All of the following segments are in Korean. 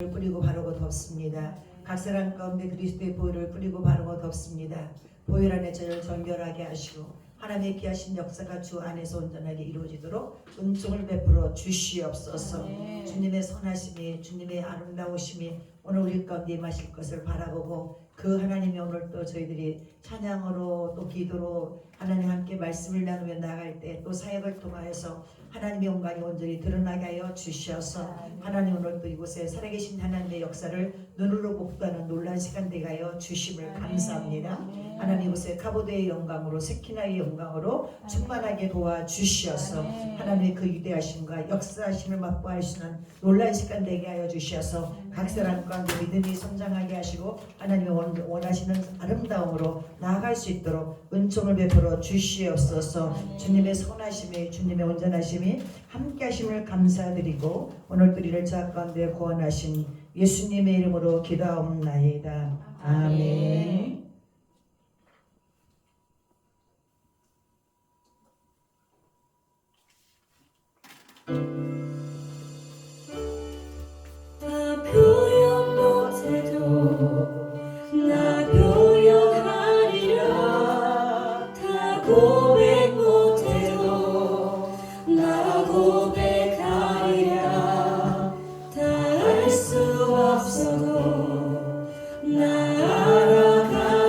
뿌리고 바르고 덮습니다. 각 사람 가운데 그리스도의 보혈을 뿌리고 바르고 덮습니다. 보혈 안에 저를 정결하게 하시고 하나님의 귀하신 역사가 주 안에서 온전하게 이루어지도록 은총을 베풀어 주시옵소서. 주님의 선하심이, 주님의 아름다우심이 오늘 우리 가운데 임하실 것을 바라보고 그 하나님이 오늘 또 저희들이 찬양으로 또 기도로 하나님 함께 말씀을 나누며 나갈 때 또 사역을 통하여서 하나님의 영광이 온전히 드러나게 하여 주시어서 하나님 오늘 또 이곳에 살아계신 하나님의 역사를 눈으로 목도하는 놀란 시간 되게 하여 주심을 감사합니다. 하나님 이곳에 카보드의 영광으로 세키나의 영광으로 충만하게 도와주시어서 하나님의 그 위대하심과 역사하심을 맛보할 수 있는 놀란 시간 되게 하여 주시어서 각 사람 가운데 믿음이 성장하게 하시고 하나님이 원하시는 아름다움으로 나아갈 수 있도록 은총을 베풀어 주시옵소서. 주님의 선하심이, 주님의 온전하심이 함께 하심을 감사드리고 오늘 또 이를 저 가운데 구원하신 예수님의 이름으로 기도하옵나이다. 아멘. 나 표현 못해도 나 표현하리라. 다 고백 못해도 나 고백하리라. 다 알 수 없어도 나 알아가리라.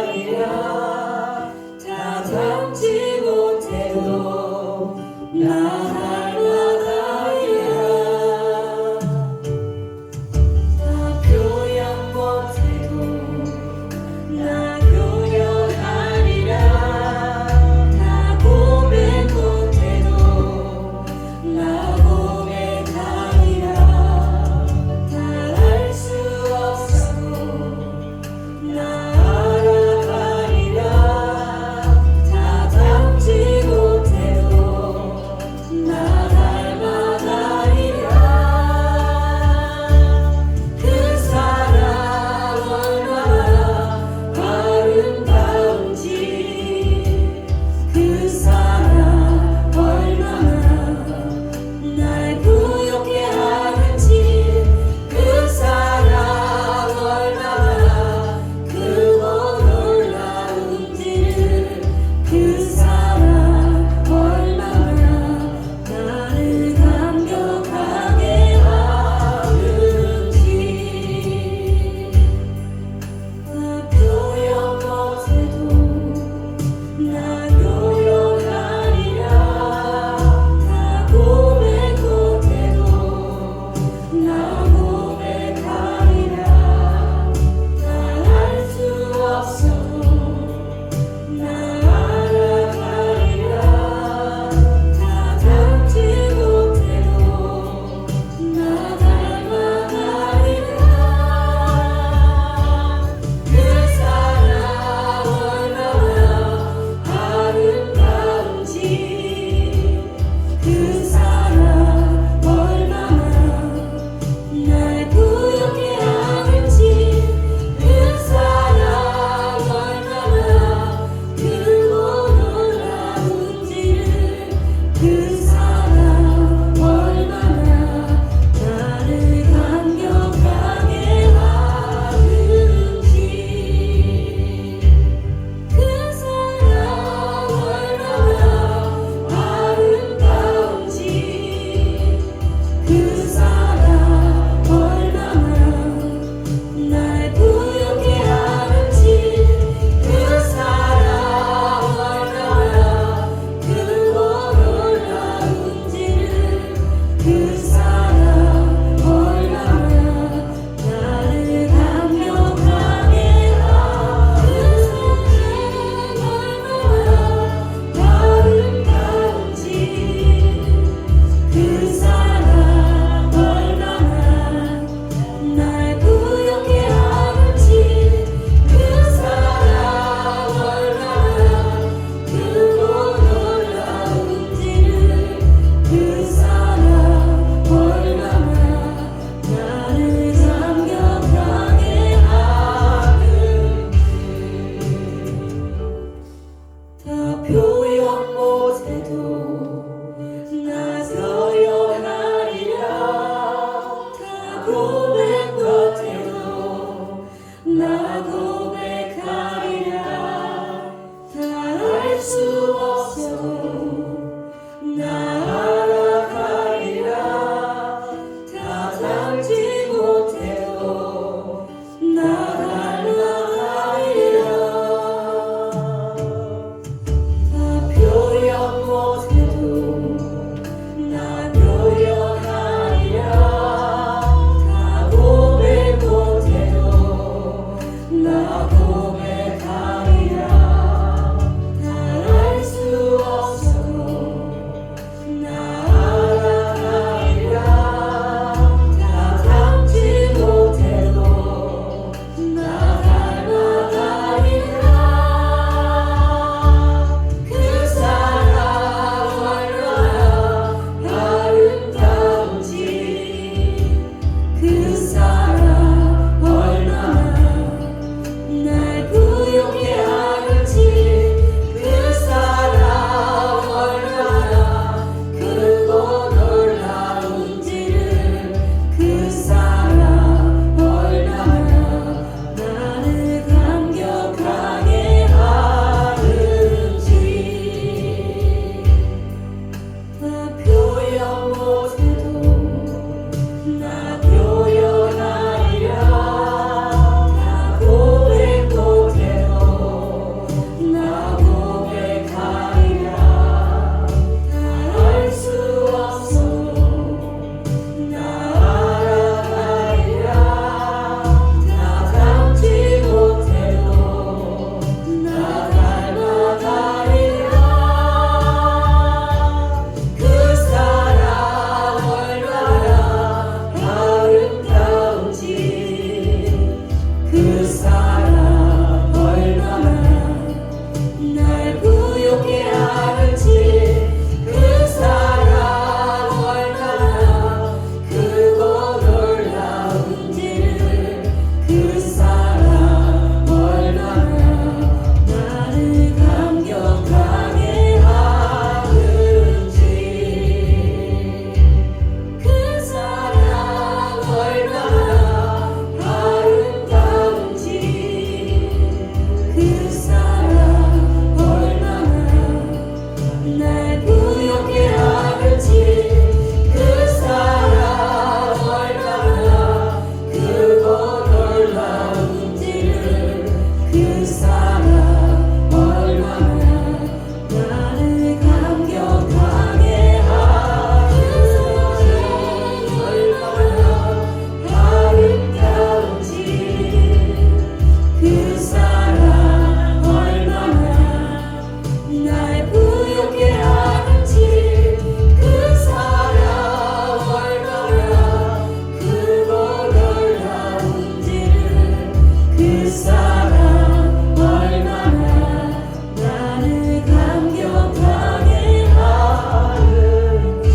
사랑 얼마나 나를 감격하게 하는지.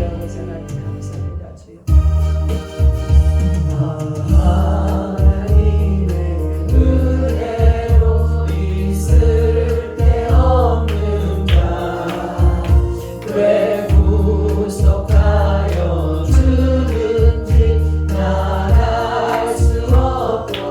아버지 하나님 감사합니다 주여. 하나님의 은혜로 있을 데 없는 자 왜 구속하여 주는지 난 알 수 없고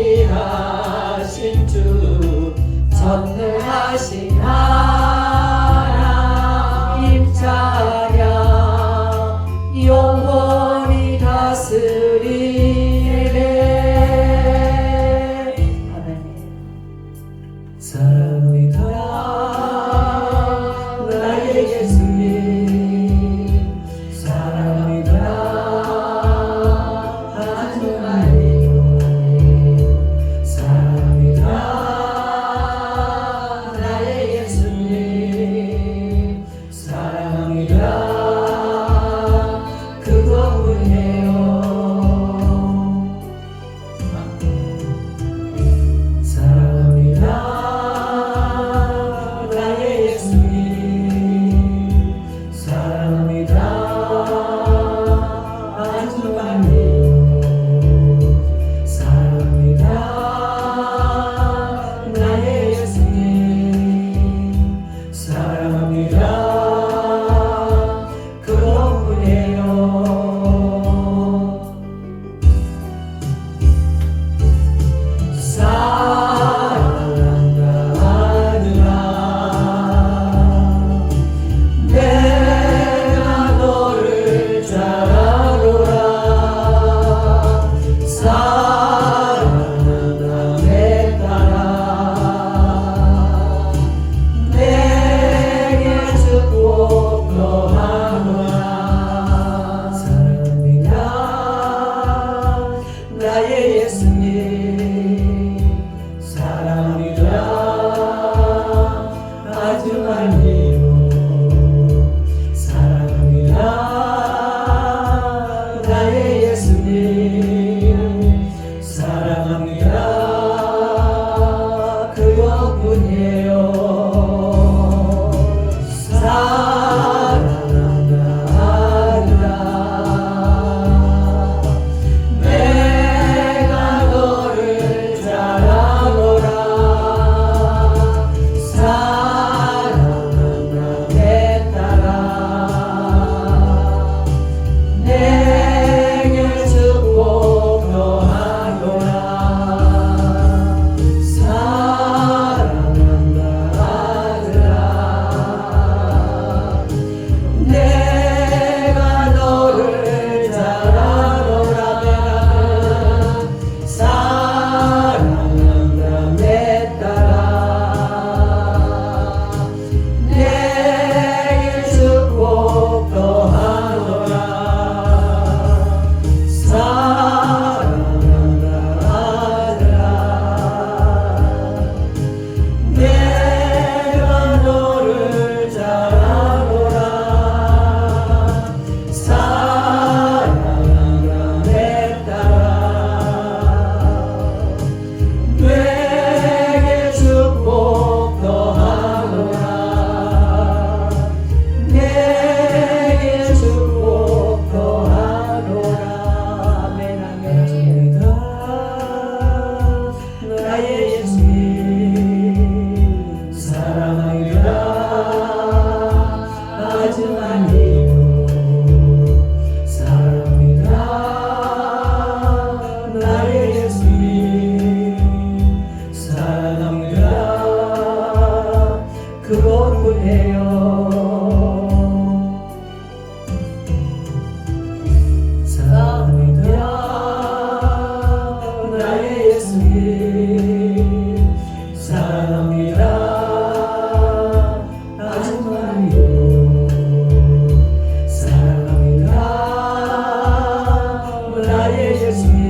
동일하신 주 전능하신 하나님 찬양 영원히 다스리네. 아멘. 사랑합니다 나의 예수님 사랑합니다 하나님 사랑합니다 나의 예수님 사랑합니다 그것뿐이에요. 사랑합니다 나의 예수님 사랑합니다 하나님 사랑합니다 나의 예수님 사랑합니다 그것뿐이에요. 사랑한다 하느라 내가 너를 잘 알아라. 사랑한다 내 딸아 내게 축복 더하노라. 사랑합니다 나의 예수님 사랑합니다 아주 많이요. 사랑합니다 나의 예수님 사랑합니다 그것뿐이에요. 사랑한다 하느라 내가 너를 잘 알아라. 사랑한다 내 딸아 내게 축복 더하노라. 사랑한다 아들아 내가 너를 잘 알아라. 사랑한다 내 딸아 내게 축복 더하노라. 사랑한다 아들아 내가 너를 잘 알아라. 사랑한다 내 딸아 내게 축복 더하노라. 내게 축복 더하노라. 아멘 아멘. 나의 예수님 사랑합니다 아주 많이요. 사랑합니다 나의 예수님 사랑합니다 그것뿐이에요. 사랑합니다 나의 예수님 사랑합니다 아주 많이요. 사랑합니다 나의 예수님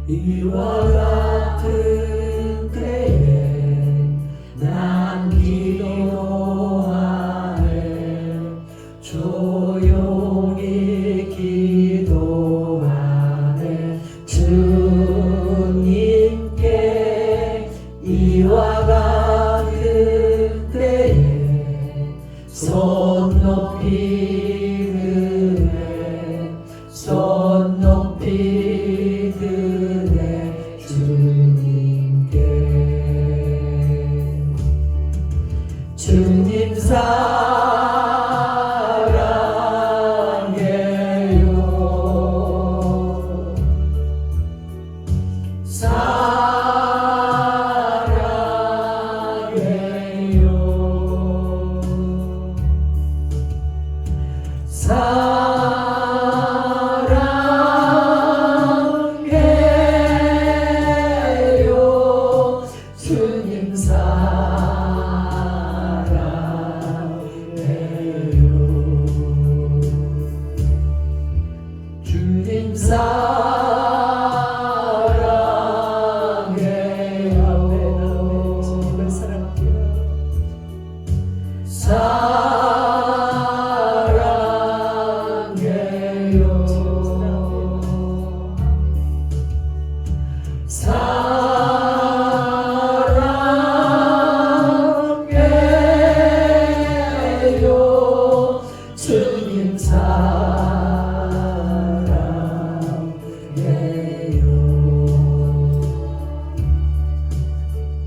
이와 같은 때에 난 기도하네 조용히 기도하네 주님께 이와 같은 때에 손 높이 드네 손 높이 드네 주님께 주님 사랑해요 사랑해요 주님 사랑해요 주님 사랑해요 주님을 사랑해요 주님 사랑해요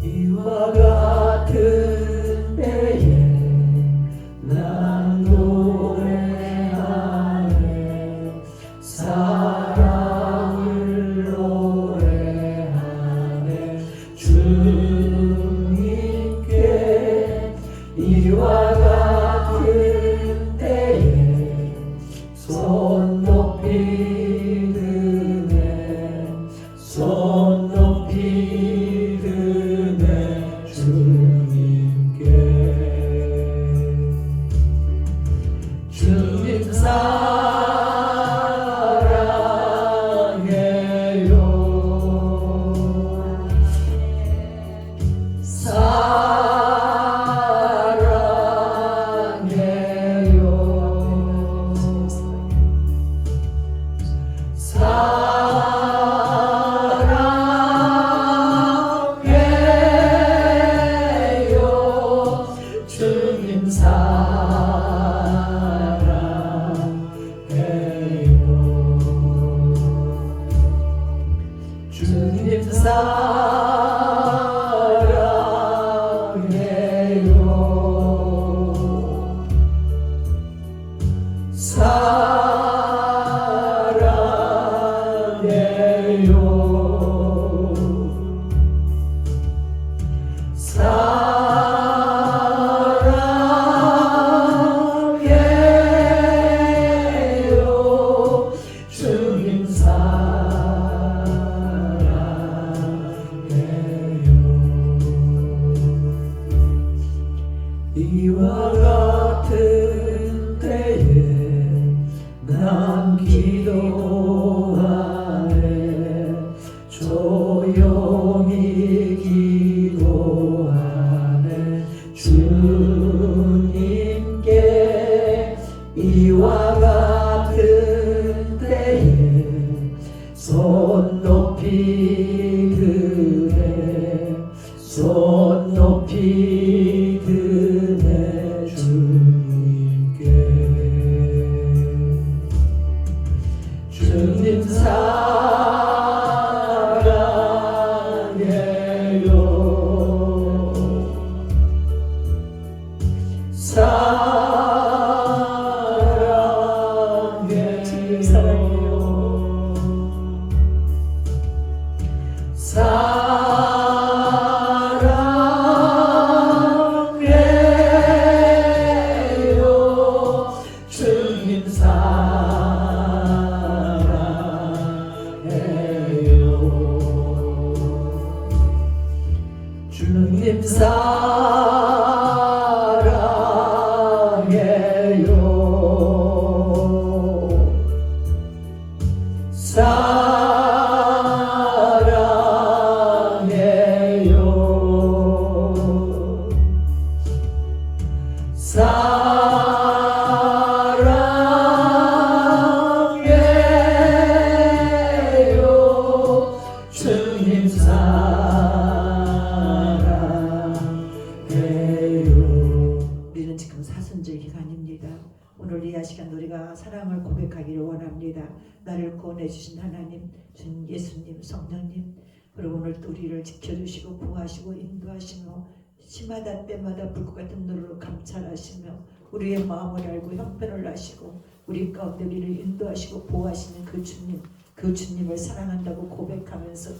이와 같은 때에 난 노래하네 사랑을 노래하네 주님께 이와 같은 때에 손 높이 드네 손 높이 드네 주님께 주님 사랑해요 사랑해요 주님 사랑해요 주님 사랑해요 사랑해요 주님 사랑해요. 우리는 지금 사순절 기간입니다. 오늘 이 시간 우리가 사랑을 고백하기를 원합니다. 나를 구원해 주신 하나님, 주님 예수님, 성령님, 그리고 오늘 또 우리를 지켜주시고 보호하시고 인도하시며 시마다 때마다 불꽃 같은 눈으로 감찰하시며 우리의 마음을 알고 형편을 아시고 우리 가운데 우리를 인도하시고 보호하시는 그 주님, 그 주님을 사랑한다고 고백하면서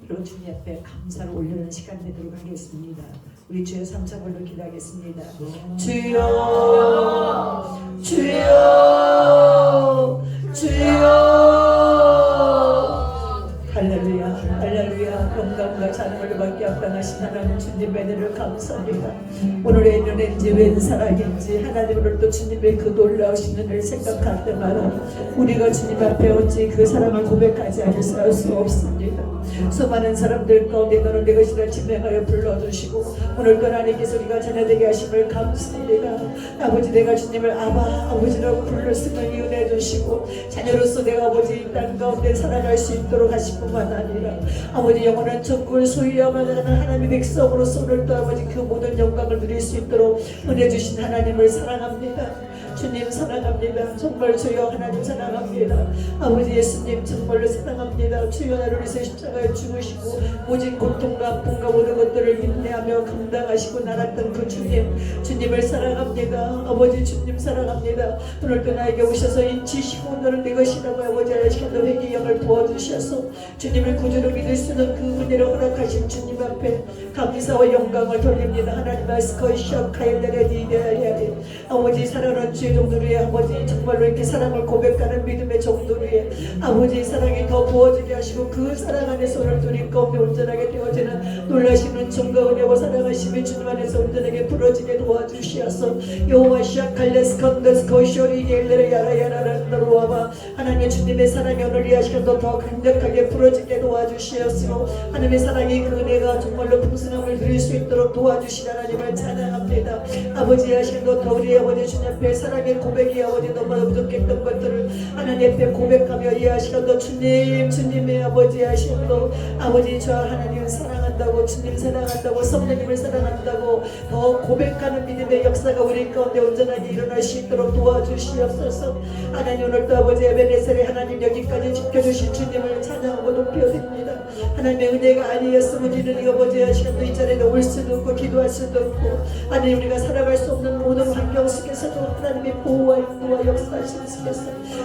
그리고 주님 앞에 감사를 올리는 시간 되도록 하겠습니다. 우리 주의 삼사벌로 기도하겠습니다. 주여 주여 주여 할렐루야 할렐루야. 영광과 찬양을 받게 합당하신 하나님 주님의 은혜를 감사합니다. 오늘의 은혜인지 웬 사랑인지 하나님 오늘도 주님의 그 놀라우신 은혜를 생각할 때마다 우리가 주님 앞에 온지 그 사랑을 고백하지 않을 수 없습니다. 수많은 사람들 가운데 너는 내 것이라 지명하여 불러주시고 오늘도 하나님께서 우리가 자녀되게 하심을 감사합니다. 아버지 내가 주님을 아버지라고 불렀음을 이은혜 주시고 자녀로서 내가 아버지 이 땅 가운데 살아갈 수 있도록 하실 뿐만 아니라 아버지 영원한 천국을 소유하는 하나님의 백성으로서 오늘도 아버지 그 모든 영광을 누릴 수 있도록 은혜 주신 하나님을 사랑합니다. 주님 사랑합니다. 정말 주여 하나님 사랑합니다. 아버지 예수님 정말로 사랑합니다. 주여 나를 위해서 십자가에 죽으시고 모진 고통과 아픔과 모든 것들을 인내하며 감당하시고 날았던 그 주님을 사랑합니다. 아버지 주님 사랑합니다. 오늘도 나에게 오셔서 인치시고 너는 내 것이라고 아버지 하시는 회개의 영을 도와주셔서 주님을 구주로 믿을 수 있는 그 은혜를 허락하신 주님 앞에 감사와 영광을 돌립니다. 하나님 아스코이셔 카일레레디데야리 아버지 사랑하는 주의 종들의 아버지 정말로 이렇게 사랑을 고백하는 믿음의 종들의 아버지 사랑이 더 부어지게 하시고 그 사랑 안에서 오늘 우리 가운데 온전하게 되어지는 놀라시는 은총과 은혜와 사랑하심이 주님 안에서 온전하게 부러지게 도와주시어서 여호와시아 칼레스 컨데스 코쇼리 엘레레 야라야라라로와바 하나님의 주님의 사랑이 오늘 이 시간도 더 강력하게 부러지게 도와주시었으며 하나님의 사랑이 그 은혜가 정말로 풍성함을 누릴 수 있도록 도와주신 하나님을 찬양합니다. 아버지 이 시간도 더 우리 아버지 주님 앞에 사랑의 고백이 아버지 너무나 부족했던 것들을 하나님 앞에 고백하며 이 시간도 주님의 아버지 하시고 아버지 저 하나님을 사랑한다고 주님 사랑한다고 성령님을 사랑한다고 더 고백하는 믿음의 역사가 우리 가운데 온전하게 일어날 수 있도록 도와주시옵소서. 하나님 오늘도 아버지 에베네셀의 하나님 여기까지 지켜주신 주님을 찬양하고 높여드립니다. 하나님의 은혜가 아니었으면 우리는 아버지 하시고 이 자리에 올 수도 없고 기도할 수도 없고 하나님 우리가 살아갈 수 없는 모든 환경 속에서도 하나님의 보호와 인도와 역사하신 속에서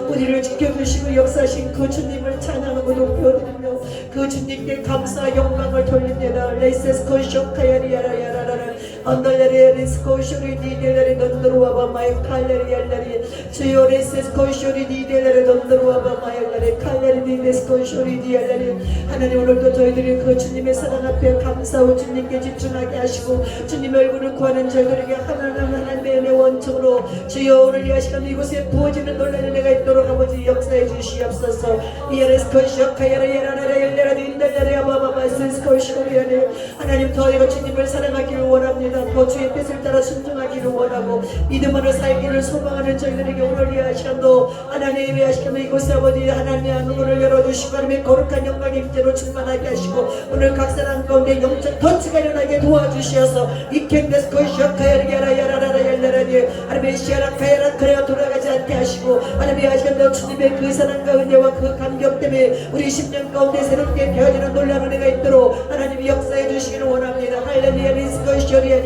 우리를 지켜주시고 역사하신 그 주님을 찬양하고 높여드리며 그 주님께 감사 영광을 돌립니다. 레이세스코 쇼카야리야라야라라 언더레리 스코쇼리 니데레 던드로와바 마이 칼레리 알레리 주요 레이세스코 쇼리 니데레 던드로와바 마이 알레리 칼레리 니데스코 쇼리 니알레리 하나님 오늘도 저희들이 그 주님의 사랑 앞에 감사하고 주님께 집중하게 하시고 주님의 얼굴을 구하는 저희들에게 하나님의 은혜 원청으로 주여 오늘 이 시간 이곳에 부어지는 놀라는 은혜가 있도록 아버지 역사해 주시옵소서. 이에레스코 쇼카야라야라라 엘레라 딘달레라 바바바 세스코 쇼리아레 하나님 더 내가 주님을 사랑하기를 원합니다. 더 주의 뜻을 따라 순종하기를 원하고 믿음으로 살기를 소망하는 저희들에게 오늘 이 시간도 하나님의 이 시간도 이곳에 아버지 하나님의 눈을 열어주시고 하나님의 거룩한 영광의 임재로 충만하게 하시고 오늘 각 사람 가운데 영적 터치가 일어나게 도와주시어서 이켄데스코 쇼카야라야라라야라라니 하나님의 시아라카야라 그래야 돌아가지 않게 하시고 하나님의 이 시간도 주님의 그 사랑과 은혜와 그 감격 때문에 우리 10년 가운데 새롭게 되어지는 놀라운 은혜가 있도록 하나님이 역사해 주시기를 원합니다. 할렐루야 리스코 쇼리아니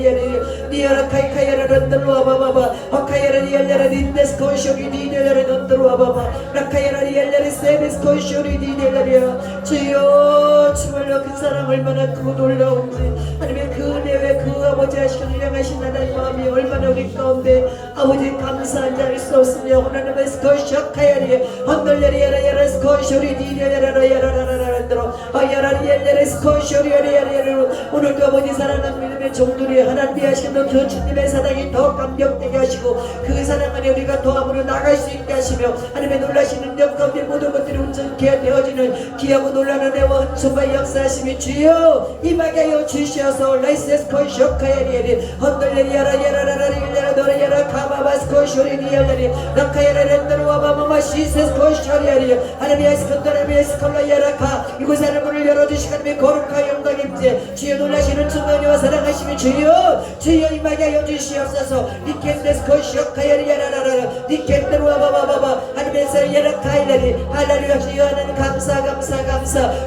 니아라 카이카야라 런들로와바바바 화카야라 리알라라 닌데스코 쇼리 니데라라 런들로와바바 라카야라 리알라라 세데스코 쇼리 니데라리아 주여 정말로 그 사랑 얼마나 크고 놀라운지 하나님의 그 은혜에 그 아버지 하시는 향하신 하나님 마음이 얼마나 우리 가운데 아버지 감사한지 알 수 없으며 하나님의 스코 쇼카야리 헌들레리아라야라 스코 쇼리 니데라라라라라라라라 아야라리알라라 스코 쇼리아리아리아리 오늘도 아버지 사랑하는 믿음의 종들이 하나님이 하시는 그 주님의 사랑이 더 감격되게 하시고 그 사랑 안에 우리가 더 앞으로 나갈 수 있게 하시며 하나님의 놀라신 능력 가운데 모든 것들이 온전케 되어지는 귀하고 놀라는 은혜와 은총과 역사하심이 주여 임하게 하여 주시어서 라이세스 콘쇼카야리에리 헌들레리아라야라라라리라라라라라 카카야라 카바바스코쇼리 니엘레리 라카야라 렌드로와바마마 시세스코쇼리아리 하나님 아이스컨더라미 에스컬라야라카 이곳에 문을 열어주시고 하나님의 거룩한 영광 입지 주여 놀라시는 충만이와 사랑하시며 주여 임하게 하여 주시옵소서 니켄데스코쇼카야리야라라라 니켄데로와바바바바 하나님의 사야라카이라리 할렐루야 주여 하나님 감사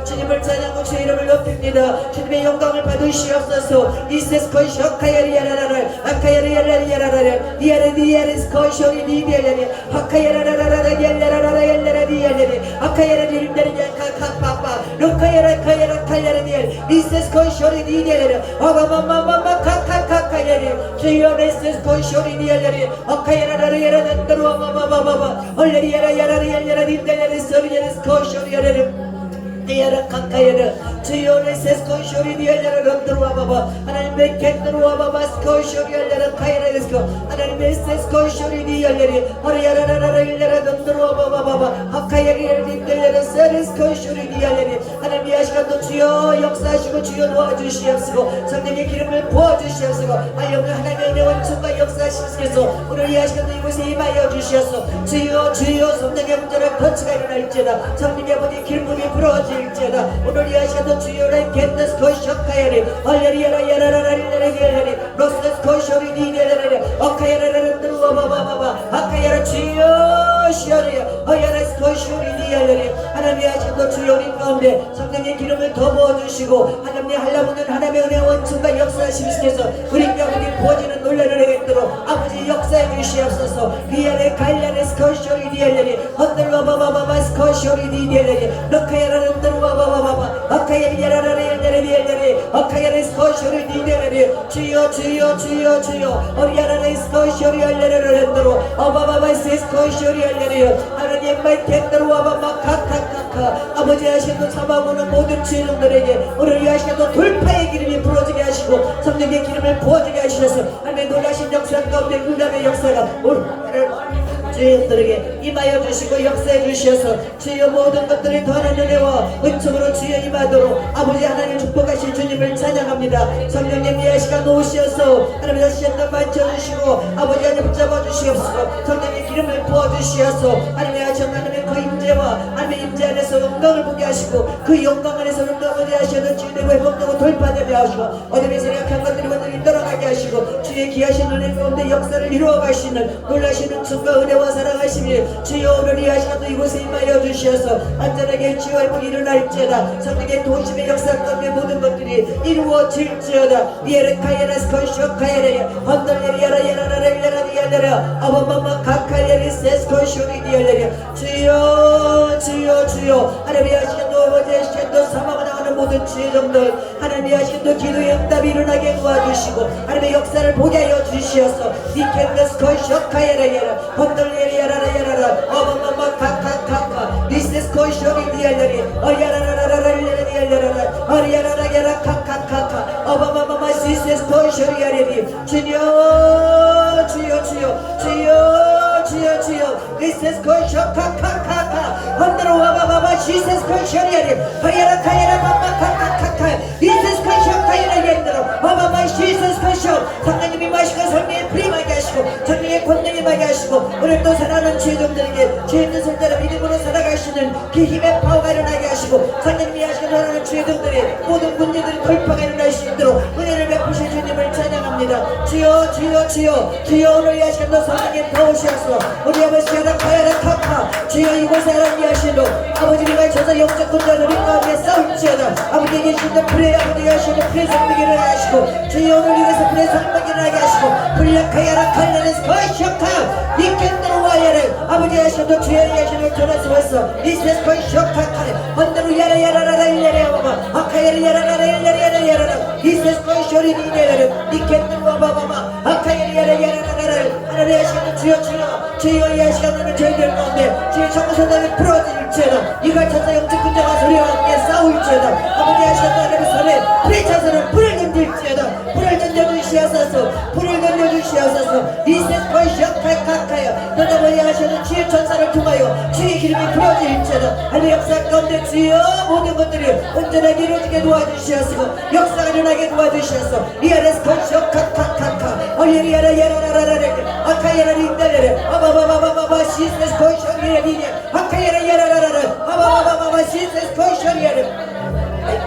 주님을 찬양하고 주의 이름을 높입니다. 주님의 영광을 받으시옵소서 니세스코쇼카야리야라라 아카야리야라리야라라 니아레디아레스코쇼리 니디야라리 아카야라라라라 얄라라라라 얄라라디야라리 아카야라리야라리 카카파파 로카야라카야라 칼야라디야 니세스코쇼리 니디야라리 아바마마마마 카카카카야리 주여 니세스코쇼리 니야라리 아카야라라라야라단다루아마마마마마 얼레리야라야라리 얄라라디야라리 소리야레스코쇼리야라리 디아라 카카야라 주여 레세스코쇼리 디알라라 런드로와바바 하나님의 캔드로와바바 스코쇼리 알라라 카이라레스코 하나님의 세스코쇼리 디알라리 허리야라라라 일라라 런드로와바바바 하카야리 엘딘델라라 세스코쇼리 디알라리 하나님의 아시간도 주여 역사하시고 주여 도와주시옵시고 성령의 기름을 부어주시옵시고 하여금 하나님의 은혜 원천과 역사하시옵소서 오늘 이 아시간도 이곳에 임하여 주시옵소서 주여 성령의 문제를 터치가 일어날지어다 성령의 아버지 기름이 불어지 오늘 이 아시아도 주요를 겐데스 코쇼카야리 얼레리야라야라라라리라리라리 로스데스 코쇼리 니레라리 어카야라라라르와바바바바 아카야라 주요 시아리야 어야라스 코쇼리 니야라리 하나님의 아시아도 주요린 가운데 성령의 기름을 더 부어주시고 하나님의 한라분은 하나님의 은혜 원천과 역사하시면서 우리 가운데 부어지는 논란을 해겠도록 아버지 역사해 주시옵소서 리아레 갈라레스 코쇼리 니야라리 헌들와바바바바 스코쇼리 니레라리 로카야라라 와바바바바 아카야리야라라리야라리야라리 아카야리스코쇼리 니데라리 주여 어리야라리스코쇼리 알레레레렌드로 아바바바이스코쇼리 알레레 하나님 말텐드로 와바마 카카카카 아버지 하시는 사망하는 모든 죄인들에게 오늘 이 하시는 돌파의 기름이 부어지게 하시고 성령의 기름을 부어지게 하시셔서 하나님의 놀라신 역사 가운데 응답의 역사가 오늘 주여들에게 임하여 주시고 역사해 주셔서 주여 모든 것들이 더하는 은혜와 은총으로 주여 임하도록 아버지 하나님 축복하신 주님을 찬양합니다. 성령님 이 시간 오시어서 하나님 다시 한번 만져주시고 아버지 하나님 붙잡아 주시옵소서 성령의 기름을 부어주시어서 하나님의 하나님의 그 임재와 하나님의 임재 안에서 영광을 보게 하시고 그 영광 안에서 영광을 하시는 주님의 회복되고 돌파되게 하시고 어둠에서 약한 것들이 완전히 떠나가게 하시고 주의 귀하신 은혜 가운데 역사를 이루어 가시는 놀라시는 충과 은혜와 사랑하시며 주여 오늘 이 시간도 이곳에 임하여 주시어서 안전하게 주여 회복이 일어날지어다 성령의 도심의 역사 가운데 모든 것들이 이루어질지어다 리에르카야라스 코쇼카야레 헌들레리야라야라라라라라라 아바마마 카카야리 세스코쇼리 디알레리 주여 하나님의 하시는 아버지 하시는 사망을 당하는 모든 죄정들 하나님의 하시는 기도의 응답이 일어나게 도와주시고 하나님의 역사를 보게 하여 주시어서 니켄데스코쇼카야라야라 헌들레리야라라야라라 아바마마 카카카카 리세스코쇼리 디알레리 어리야라라라라라라라라 어리야라라야라 카카카카 아바마마마 시세스코쇼리야레리 주여 리세스코쇼카카카카 헌들어와바바바 시세스코쇼리야레 어리야라카야라 마마카카카카 리세스코쇼카야라야레로 아바마 시세스코쇼 성령님이 마시고 성령의 프림하게 하시고 성령의 권능이 임하게 하시고 오늘 또 사랑하는 죄종들에게 죄 있는 손자를 믿음으로 살아가시는 그 힘의 파워가 일어나게 하시고 성령님이 하시는 사랑하는 죄종들의 모든 문제들이 돌파가 일어날 수 있도록 은혜를 베푸신 주님을 찬양합니다. 주여 오늘 이 하시는 성령의 더우시옵소서 우리 아버지 하나카야라 카카 주여 이곳에 하나님 하시는 아버지가 저서 영적 군자를 우리 가운데 싸울지어다 아버지 계시는 불의 아버지 하시는 불의 성령이 일어나시고 주여 오늘 이곳에 불의 성령이 일어나게 하시고 불량카야라 칼라레스 거시오카 니켄드로와야를 아버지 하시는 주여 하시는 전화스워서 리세스 거시오카카레 헌데로 야라야라라라 일레레와바 아카야라야라라라 리세스 거시오리 니레레 니켄드로와바바마 아카야라야라라라 하나님 하시는 주여 이 시간에는 저희들 가운데 주의 정서단이 풀어질지어다 이걸 찾아 영적 군자가 소리와 함께 싸울지어다 아버지 하시는 하나님의 손에 불의 차서는 불을 던질지어다 불을 던져주시옵소서 리셋 거시오카카카야 너는 아버지 하시는 주의 전사를 통하여 주의 기름이 부어질지어다. 하나님의 역사 가운데 주여 모든 것들이 온전하게 이루어지게 도와주시옵소서. 역사가 일어나게 도와주시옵소서. 리아레스 콘쇼 카카카카 얼리리아라 야라라라라라 아카야라 린달레레 아바바바바바 시스레스 콘쇼 리아리리 아카야라 야라라라라 아바바바바바 시스레스 콘쇼 리아레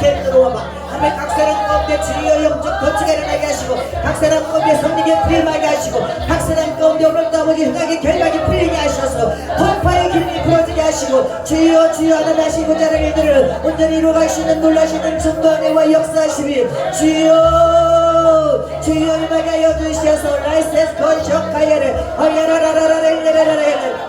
겐들어와봐. 하나님의 각 사람 가운데 주여 영적 거치가 일어나게 하시고 각 사람 가운데 성령의 불이 임하게 하시고 각 사람 가운데 오늘도 아버지 흥하게 결박이 풀리게 하셔서 돌파의 기름이 부어지게 하시고 주여 주여 하나님 하시고자 하는 일들을 온전히 이루어가시는 놀라시는 증거와 역사하심이 주여 주여 임하게 하여 주시어서 라이세스 건쇼카야를 어야라라라라라라라라라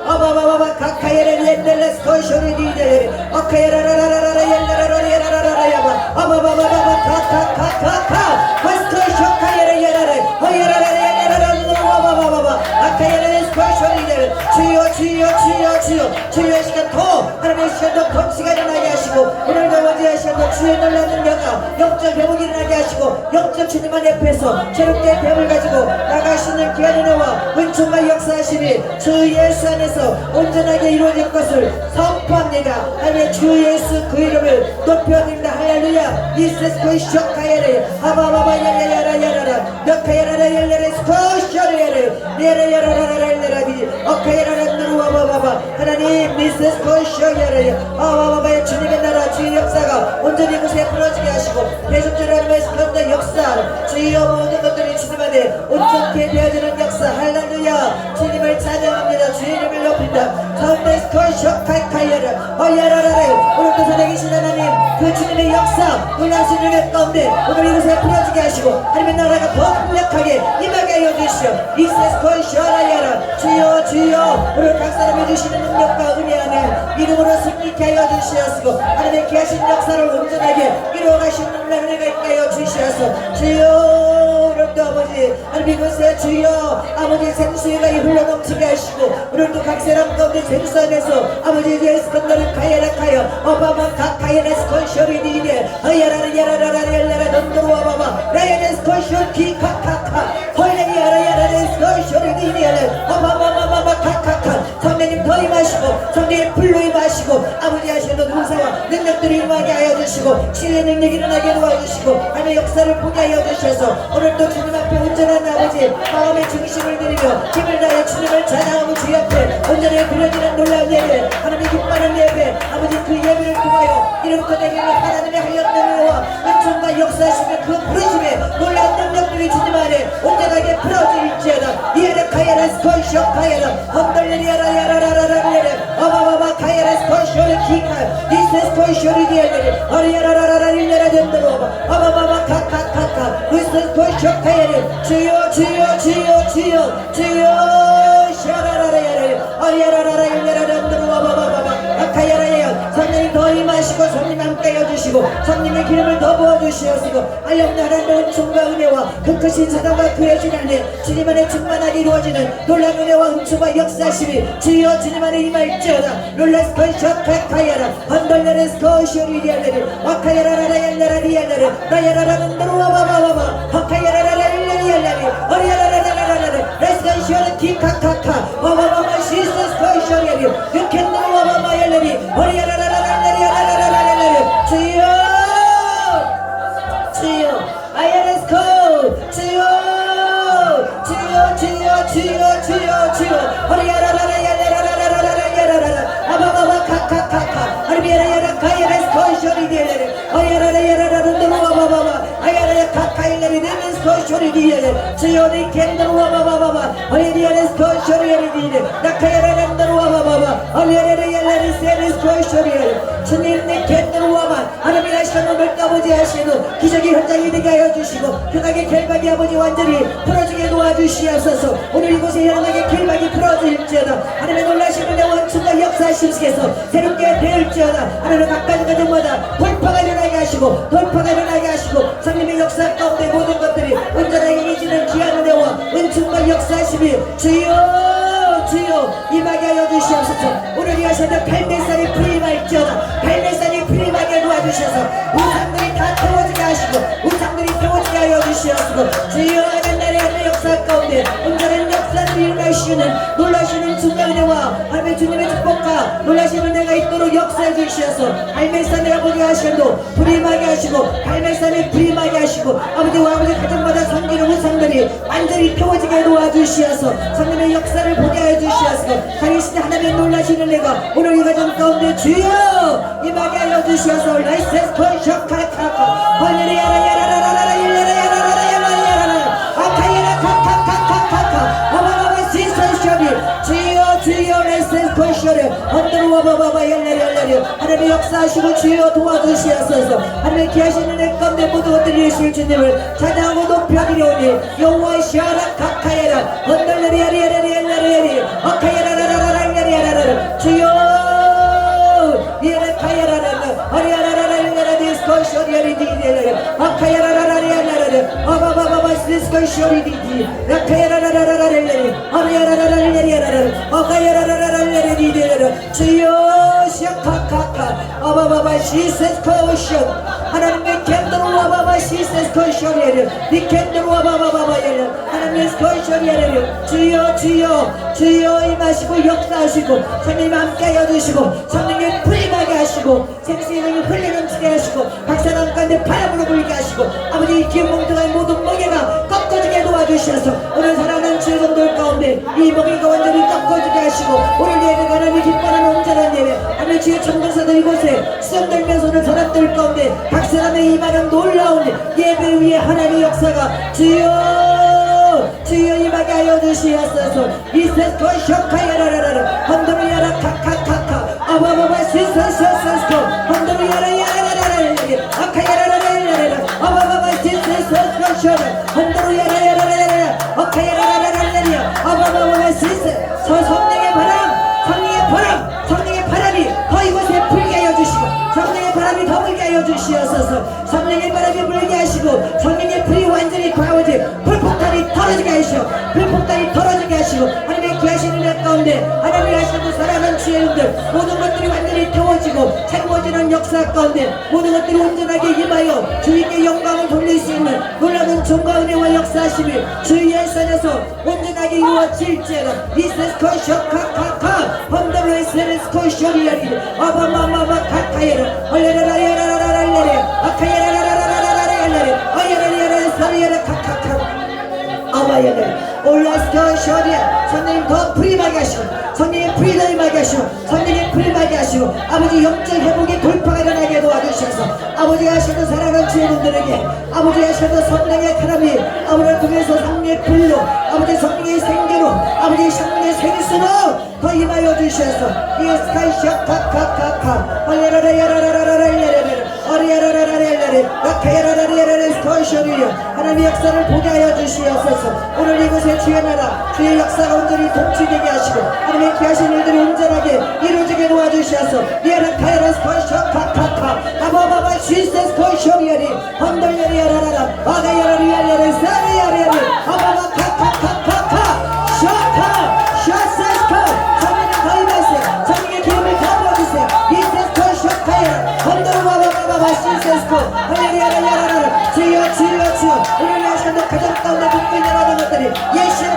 아바바바바 카카야를 옛날레스 건쇼리디데레 어카야라라라라라 옛날라라라라라라라야바 아바바바바바 카카카카카 마스터쇼카야를 예라레 어야라라라라라라라라 아바바바바 아카야레스 건쇼리데레 주여 주여 주여 주여 주여 시간 더 하나님의 시간도 통치가 일어나게 하시고 오늘도 어제 시간도 주의 놀라는 영광 영적 회복이 일어나게 하시고 영적 주님 안 옆에서 새롭게 뱀을 가지고 나가시는 귀한 은혜와 은총과 역사하심이 주 예수 안에서 온전하게 이루어질 것을 선포합니다. 하나님의 주 예수 그 이름을 높여드립니다. 할렐루야. 이스레스 코이쇼카야레 아바바바 열레야라야라라 역하야라라 열레레스 코쇼레야레 레레야라라라라라라디 어카야라라 누르와바바바 하나님 이스레스 코쇼야레 아바바바의 주님의 나라 주의 역사가 온전히 그곳에 풀어지게 하시고 대속주를 하나님의 스펀더 역사 주여 모든 것들이 주님 안에 온전히 되어지는 역사 할렐루야. 주님을 찬양합니다. 주의 이름을 높인다. 가운데 스코쇼카이카이야라 어야라라라 오늘도 살아계신 하나님 그 주님의 역사 놀라신 은혜 가운데 오늘 이곳에 풀어지게 하시고 하나님의 나라가 더 강력하게 임하게 하여 주시오. 이세스코쇼라야라 주여 주여 오늘 각 사람이 주시는 능력과 은혜 안에 이름으로 승리케 하여 주시옵소서. 하나님의 귀하신 역사를 온전하게 이루어가시는 은혜가 있게 하여 주시옵소서. 주여 오늘도 아버지 하나님 이곳에 주여 아버지 생수가 흘러넘치게 하시고 오늘도 각 사람 가운데 생수 안에서 아버지 예수 건너를 가야락하여 어바마 가카야레스 콘쇼리디네 어야라라 야라라라 야라라 넌도와바마 라야레스 콘쇼키 카카카 헐레기 야라야라레스 콘쇼리디네 어바마마마마 카카카 성령님 더 임하시고 성령님 불로 임하시고 아버지 하시는 은사와 능력들이 임하게 하여 주시고 치유의 능력이 일어나게 도와주시고 하나님의 역사를 보게 하여 주셔서 오늘도 주님 앞에 온전한 아버지 마음의 중심을 드리며 힘을 다해 주님을 찬양하고 주 앞에 온전히 부려지는 놀라운 예배 하나님의 기뻐하는 예배 아버지 그 예배를 통하여 이름껏 내리는 하나님의 하얀 은혜와 은총과 역사하시는 그 부르심에 놀라운 능력들이 주님 안에 온전하게 풀어질지어다. 이에레 카야레스 콘쇼 카야라 헌덜레리아라 야라라라라레 어바바바 카야레스 콘쇼를 기카 디세스 콘쇼를 디에레 어리야라라라라 릴레라 덴드로바 어바바바 카카카카 디세스 콘쇼 카야레 주여 주여 주여 주여 주여 샤라라라야레 어리야라라라 릴레라 덴드로바 바바바바 아카야라야 성령님 더 임하시고 성령 함께 해주시고 성령의 기름을 더 부어주시옵시고 알렵는 하나님의 은총과 은혜와 그 크신 사랑과 그의 주님의 주님 안에 충만하게 이루어지는 놀라운 은혜와 은총과 역사심이 주여 주님 안에 임할지어다. 롤레스콘쇼카카야라 헌돌레레스코쇼리리알레리 와카야라라라 얄라라리알레리 라야라라는 드로와바바바바 하카야라라라 얄라리알레리 어리야라라라라라라 레스콘쇼르 키카카카 와바바바 시스코쇼리알레리 유캔드로와바바 얄레리 어리야라라라라라라라라라라라 주여 주여 아야레스코 주여 주여 주여 주여 주여 주여 어리야라라라 야라라라라라라 야라라라 아바바바 카카카카 아르비야라야라 카야레스코 쇼리디엘레 어리야라라 야라라라 드로와바바바 아야라야 카카일레리 데메스코 쇼리디엘레 주여 니켄드로와바바바 어리야레스코 쇼리디엘레 나카야라라 드로와바바바 어리야라라 야라리 세레스코 쇼리엘레 주님 니켄드로와바 하나님 하시는 오늘 아버지 하시는 기적의 현장이 되게 하여 주시고 흔하게 결박이 아버지 완전히 풀어지게 도와주시옵소서. 오늘 이곳에 현하게 결박이 풀어질지어다. 하나님의 놀라신 은혜와 원충과 역사하시옵소서. 새롭게 되을지어다. 하나님 각가지 가정마다 돌파가 일어나게 하시고 돌파가 일어나게 하시고 성님의 역사 가운데 모든 것들이 온전하게 이루어지는 귀한 은혜와 원충과 역사하심이 주여 주여 임하게 하여 주시옵소서. 오늘 이 하셔도 팔매살이 풀임할지어다. 팔매살이 풀임하게 도와주셔서 우상들이 다 태워지게 하시고 우상들이 태워지게 하여 주시옵소서. 주여 하는 날의 하늘 역사 가운데 온전한 역사를 일으키시옵소서. 주시는 놀라시는 주님과 하나님의 주님의 축복과 놀라시는 내가 있도록 역사해 주시어서 갈멜산에 아버지 하시고 불임하게 하시고 갈멜산에 불임하게 하시고 아버지와 아버지 가정마다 섬기는 우상들이 완전히 펴워지게 도와주시어서 성령의 역사를 보게 해주시어서 당신 하나님의 놀라시는 내가 오늘 이 가정 가운데 주여 임하게 하여 주시어서 라이센스 콘쇼카카카 헐레리야라 야라라라라 일레라 야라라라 야라라라 아카야라 카카카카카카 어마마마 시선쇼리 주여 주여 라이센스 콘쇼리 언더로 와바바바 열레열레 하나님의 역사하시고 주여 도와주시옵소서 하나님의 귀하시는 내 가운데 모든 것들이 예수의 주님을 찬양하고 높여드리오니 여호와의 시아라 카카야라 언더레리야리야리야리야리 아카야라라라라라라라라 주여 이에레 카야라라라 아리야라라라라라 디스코쇼리야리디디야라 아카야라라라라라라 아바바바바 디스코쇼리디디 아카야라라라라라라 아리야라라라라라라 아카야라라라라라라 주여 시아카카카 아바바바 시세스코쇼 하나님의 캔드로 와바바 시세스코쇼리야라 니캔드로 와바바바바 하나님의 스코쇼리야라 주여 주여 주여 임하시고 역사하시고 성령님 함께하여 주시고 성령님 불임하게 하시고 생수의 흘려 넘치게 하시고 박사람 가운데 바람으로 불게 하시고 아버지 이 기운 몽둥한 모든 멍에가 꺾어지게 도와주셔서 오늘 사랑하는 주의 종들 가운데 이 멍에가 완전히 꺾어지게 하시고 오늘 예배가 하나님 기뻐하는 온전한 예배 하나님 주의 천군사들 이곳에 수영들면서 오늘 사람들 가운데 박사람의 임하는 놀라운 예배 위에 하나님의 역사가 주여 주여 임하게 하여 주시옵소서 이세스코 쇼카야라라라 헌드미야라 카카카카 아바바바 시세스코 헌드미야라 야라라라라 아카야라라라라 아바바바 시세스코 쇼라 헌드미야라라라라 아카야라라라라 아바바바 시세 성령의 바람 성령의 바람이 더 이곳에 불게 하여 주시고 성령의 바람이 더 불게 하여 주시옵소서 성령의 바람이 불게 하시고 성령의 불이 완전히 가워지 불폭탄이 떨어지게 하시고 불폭탄이 떨어지게 하시고 하나님의 귀하신 은혜 가운데 하나님이 하시는 사랑하는 주의 은들 모든 것들이 완전히 태워지고 채워지는 역사 가운데 모든 것들이 온전하게 임하여 주님께 영광을 돌릴 수 있는 놀라운 종과 은혜와 역사하심이 주의 산에서 온전하게 이루어질지어다 이세스코쇼카카카 범더레스레스코쇼리아리 아바마마마 카카예라 얼레라라라라라라레 아카예라라라라라라레 어예라리아라사리아라 카카카 아바예네 올라스코쇼리아 성령님 더 불임하게 하시고 성령의 불이 더 임하게 하시고 성령의 불임하게 하시고 아버지 영적 회복의 돌파가 일어나게 도와주셔서 아버지가 하시는 사랑하는 주의 분들에게 아버지가 하시는 성령의 바람이 아버지를 통해서 성령의 불로 아버지 성령의 생기로 아버지 성령의 생수로 더 임하여 주셔서 이스카이쇼 카카카카 얼레라라야라라라라라라라 어리야라라라라라라 라카야라라라라라 스코쇼리아 하나님의 역사를 보게 하여 주시옵소서 오늘 이곳에 주의 나라 주의 역사가 온전히 동치되게 하시고 하나님의 귀하신 일들이 온전하게 이루어지게 도와주셔서 예라카야라 스코쇼 카카카 아바바바 시세스코쇼리아리 헌덜야리야라라라 아가야라리야라라 사리야리야리 아바바 카카카카카 샤카 샤세스코 성령의 더 임하세요 성령의 기름을 더 부어주세요 이세스코 샤카야라 헌덜바바바바 시세스코 할렐루야라야라라 주여 주여 주여 오늘 하시는 가정 가운데 듣고 있는 모든 것들이 예시로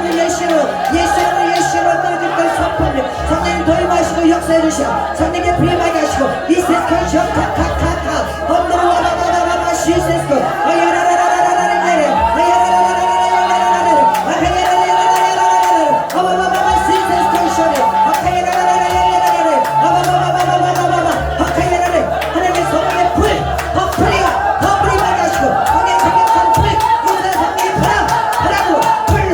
떨어질 걸 선포하며 성령님 더 임하시고 역사해 주시오 성령의 불임하게 하시고 이세스코 샤카카카카 헌덜바바바바바 시세스코 아야라라라라라라라라 아야라라라라라라라라 아야라라라라라라라 아바바바바 시세스코 쇼리 아카야라라라라라라라 아바바바바바바바바 아카야라라 하나님의 성령의 불더 불이가 더 불임하게 하시고 성령의 강력한 불 인생 성령의 바람으로 불로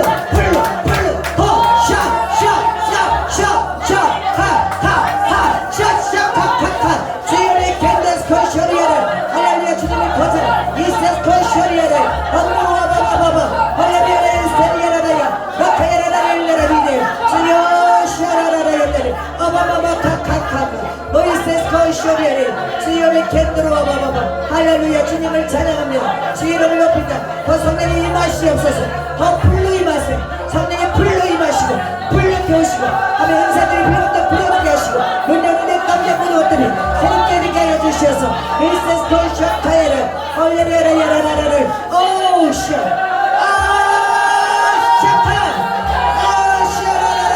샤샤샤샤샤샤카카카 주님의 캔데스코쇼리아를 할렐루야 주님의 거절 이세스코쇼리아를 엄마바바바바 할렐루야 스테리아라다야 라카야라라라라리네 주여 샤라라라라라리 어바바바 카카카카 이세스코쇼리아를 주님의 캔드로바바바 할렐루야 주님을 찬양합니다 주의 이름을 높입니다 더 성령이 임하시옵소서 더 불로 임하세요 성령의 불로 임하시고 불로 태우시고 하며 은사들이 비로부터 불어지게 하시고 눈여는 내 가운데 모든 것들이 새롭게 되게 하여 주셔서 이세스코쇼카야를 할렐루야라라라라를 오샤 아샤카 아샤라라라라라라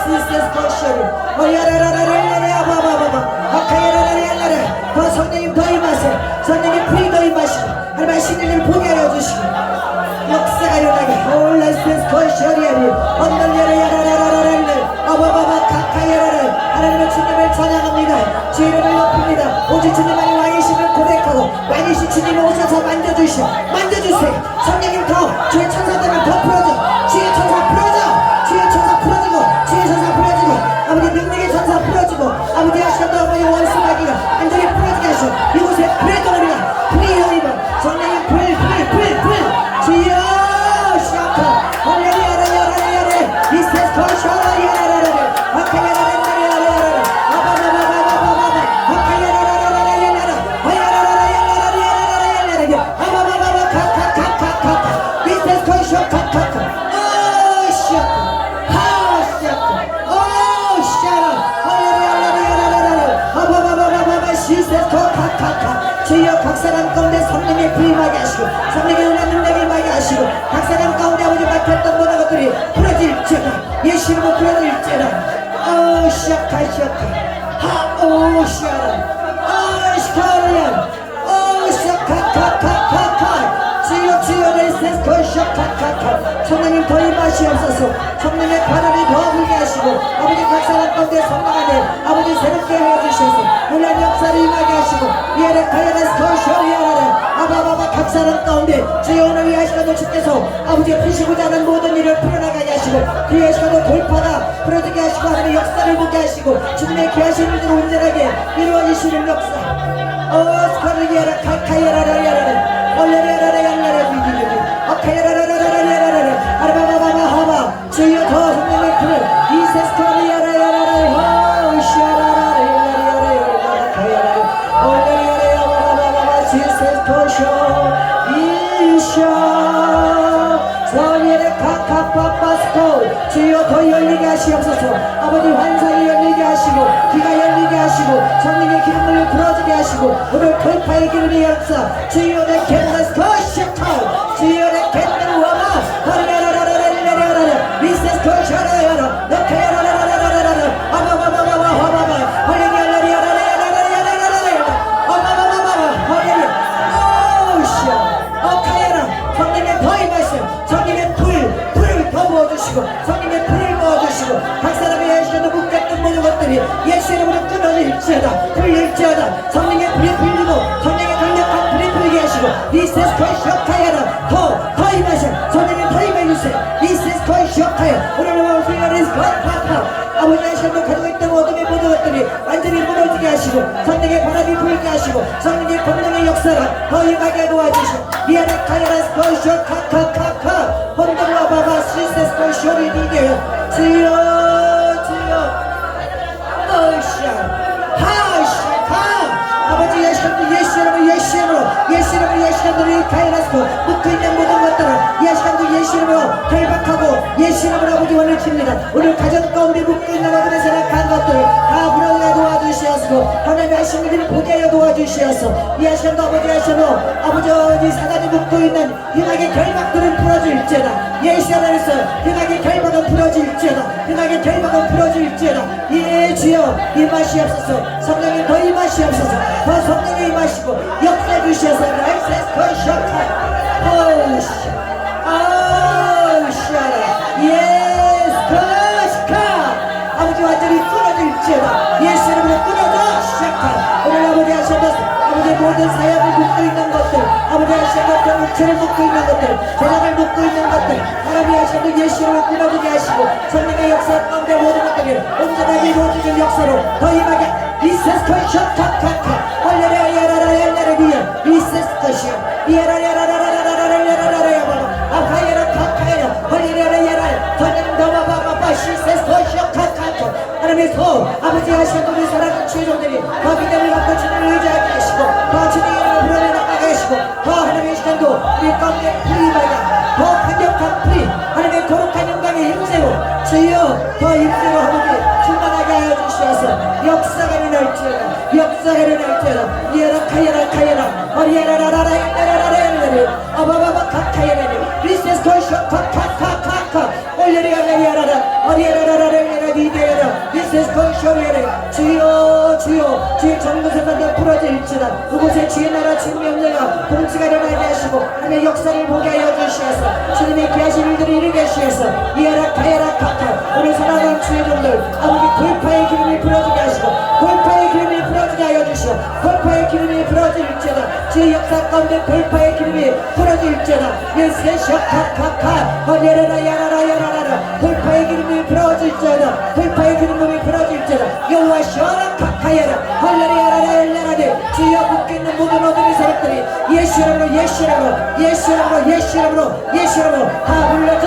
시스테스 거셔리 어야라라라라라라 아바바바바 아카야라라라라라 더 성령님 더 임하세요. 성령님 불이 더 임하시고 하나님 하시는 일을 보게 하여 주시고 역사가 일어나게 홀라시스 거셔리아리 언덜야라야라라라라 아바바바 카카야라라 하나님의 주님을 찬양합니다. 주의 이름을 높입니다. 오직 주님만이 왕이심을 고백하고 왕이신 주님을 오셔서 만져주시오. 만져주세요. 성령님 더 주의 천사들을 더 풀어줘. 주의 천사 풀어줘. 주의 천사 풀어주고 주의 천사 풀어주고 아버지 능력의 천사 풀어주고 아버지 하시는 아버지 원수마귀가 완전히 풀어지게 하시오. 이곳에 불의 덩어리가 불이 여기고 성령님 불 주여 시아카 할렐루야라야라야라 이스테스 코샤라야라라라 아카야라라야라야라 아바바바바바바바 아카야라라야라야라 아야라라야라야라야라 아바바바바 카카카카카 이스테스 코샤 카카카 오 시아카 하시아카 오 시아라 할렐루야라야라라라 아바바바바바바 시스테스 코카카카 주여 각 사람 가운데 성령의 부임하게 하시고 성령의 은혜 능력을 임하게 하시고 각 사람 가운데 아버지 막혔던 모든 것들이 풀어질지어다. 예수 이름으로 풀어질지어다. 오 시아카 하오 시아라 오 시카리안 오 시아카카카카카 주여 레이스테스 코시아카카카 성령님 더 임하시옵소서. 성령의 바람이 더 불게 하시고 아버지 각 사람 가운데 성령하게 아버지 새롭게 하여 주셔서 놀라운 역사를 임하게 하시고 예레 카야레스 코시아리아라레 아바바바 각 사람 가운데 주여 오늘 이 시간도 주께서 아버지의 피시고자 하는 모든 일을 풀어나가게 하시고 그의 시간도 돌파가 풀어지게 하시고 하나님의 역사를 보게 하시고 주님의 귀하신 일들을 온전하게 이루어지시는 역사 스카르기아라 카카야라라야라레 얼레레라라야라레 비디비디 아카야라라라라야라레 아르바바바바하바 주여 더 성령의 불을 이세스카리아라야라레 호시아라라야라야라야라카야라레 얼레레라야바바바바 지세스코쇼 이샤 성령의 카카파파스코 주여 더 열리게 하시옵소서. 아버지 환상이 열리게 하시고 귀가 열리게 하시고 성령의 기름을 불어지게 하시고 오늘 돌파의 기름의 역사 주여 내 캔다스 코시아카 주여 내 캔다스 와마 하라라라라라라라라 미세스 코시아라야라 너케야라라라라라라 아바바바바바 하바바 헐레기알라리아라라라라라라라라 아바바바바바 헐레기 오시아 어카야라 성령의 더 임하시오. 성령의 불을 더 부어주시고 성령의 불을 부어주시고 각 사람의 예수님도 묶였던 모든 것들이 예수 이름으로 끊어질지어다 풀릴지어다. 성령의 불이 풀리고 성령의 강력한 불이 풀리게 하시고 이세스코이 쇼카야라 더 임하셔. 성령의 더 임해주세요. 이세스코이 쇼카야 오늘 오늘은 스카파파 아버지 하시는 가지고 있던 어둠의 모든 것들이 완전히 무너지게 하시고 성령의 바람이 불게 하시고 성령의 권능의 역사가 더 임하게 도와주시고 미아라카야라스코이 쇼카카카카 혼돈와바바 시세스코이 쇼리니게요 주여 하시카 아버지 예수 이름으로 카이라스코 묶어있는 모든 것들을 예수 이름으로 결박하고 예수 이름으로 아버지 원을 칩니다. 오늘 가정 가운데 묶어있는 모든 생각한 것들을 다 불어내 도와주시옵소서. 하나님의 하신 일을 보게 하여 도와주시옵소서. 이 시간도 아버지 하시고 아버지 사단이 묶어있는 흉악의 결박들은 풀어질지어다. 예수 안에서 흉악의 결박은 풀어질지어다. 흉악의 결박은 풀어질지어다. 예 주여 임하시옵소서. 성령님 더 임하시옵소서. 더 성령이 임하시고 역사해 주시옵소서. 라이세스 코시아카 오시아라 예스 코시카 아버지 완전히 끊어질지어다. 예수 이름으로 끊어져 시작한 오늘 아버지 하셔서 아버지 모든 사역을 묶고 있는 것들 아버지 하시는 것들 육체를 묶고 있는 것들 세상을 묶고 있는 것들 하나님 하시는 예수 이름으로 끊어지게 하시고 성령의 역사 가운데 모든 것들이 온전하게 이루어지는 역사로 더 임하게 이세스 코시아카카카 얼레레야라라야라라리야 이세스 코시아 이에라야라라라라라라라라라야 아카야라 카카야라 얼레레야라 더님더바바바바 시세스 코시아카카카 하나님의 더 아버지 하시는 우리 사랑하는 주의종들이 더 믿음을 갖고 주님을 의지하게 하시고 더 주님의 이름을 불어내 나가게 하시고 더 하나님의 시간도 우리 가운데 불임하여 더 강력한 불이 하나님의 거룩한 영광의 힘세로 주여 더 힘세로 아버지 충만하게 하여 주시옵소서. 역사가 일어날지어다 이에라카야라 어리에라라라라라라라라라라 아바바바 카카야라 리세스 코시아 카카카카카 올레리아라리아라라 어리에라라라라라라 주여 주여 주의 정부세가 부러질지다. 그곳에 주의 나라 주의 명령과 통치가 일어나게 하시고 하나님의 역사를 보게 하여 주시옵소서. 주님의 귀하신 일들을 이루게 하시옵소서. 이하라 가야라 카카 우리 사랑하는 주의 종들 아버지 돌파의 기름이 부러지게 하시고 돌파의 기름이 부러지게 하여 주시오. 돌파의 기름이 부러질지어다. 주의 역사 가운데 돌파의 기름이 부러질지어다. 예수의 카카카 어려라 야라라 야라라 돌파의 기름이 부러질지어다. 돌파의 기름이 부러질지어다. 여호와 시어라 카카야라 헐레리 야라라 열라라데 주여 묶여있는 모든 어둠의 세력들이 예수라로 예수라로 예수라로 예수라로 예수라로 다 불러줘.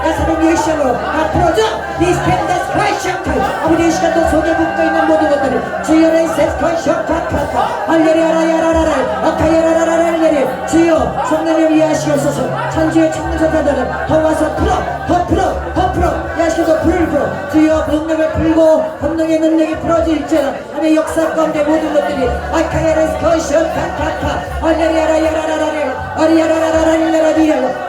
야사는 예수라로 다 풀어줘. 디스펜더스 크라이셔카 아버지 이 시간도 속에 묶여있는 모든 것들이 주여의 세스카이셔카카카 헐레리 야라 야라라라 아카야라라라 헐레리 주여 성령을 이해하시옵소서. 천주의 청문사자들은 더 와서 풀어 야시도 불을 불어 주여 능력을 풀고 권능의 능력이 풀어질지어다. 하나님의 역사 가운데 모든 것들이 아카야라스 거셔카카카 얼레리아라 야라라라라 어리야라라라라라리라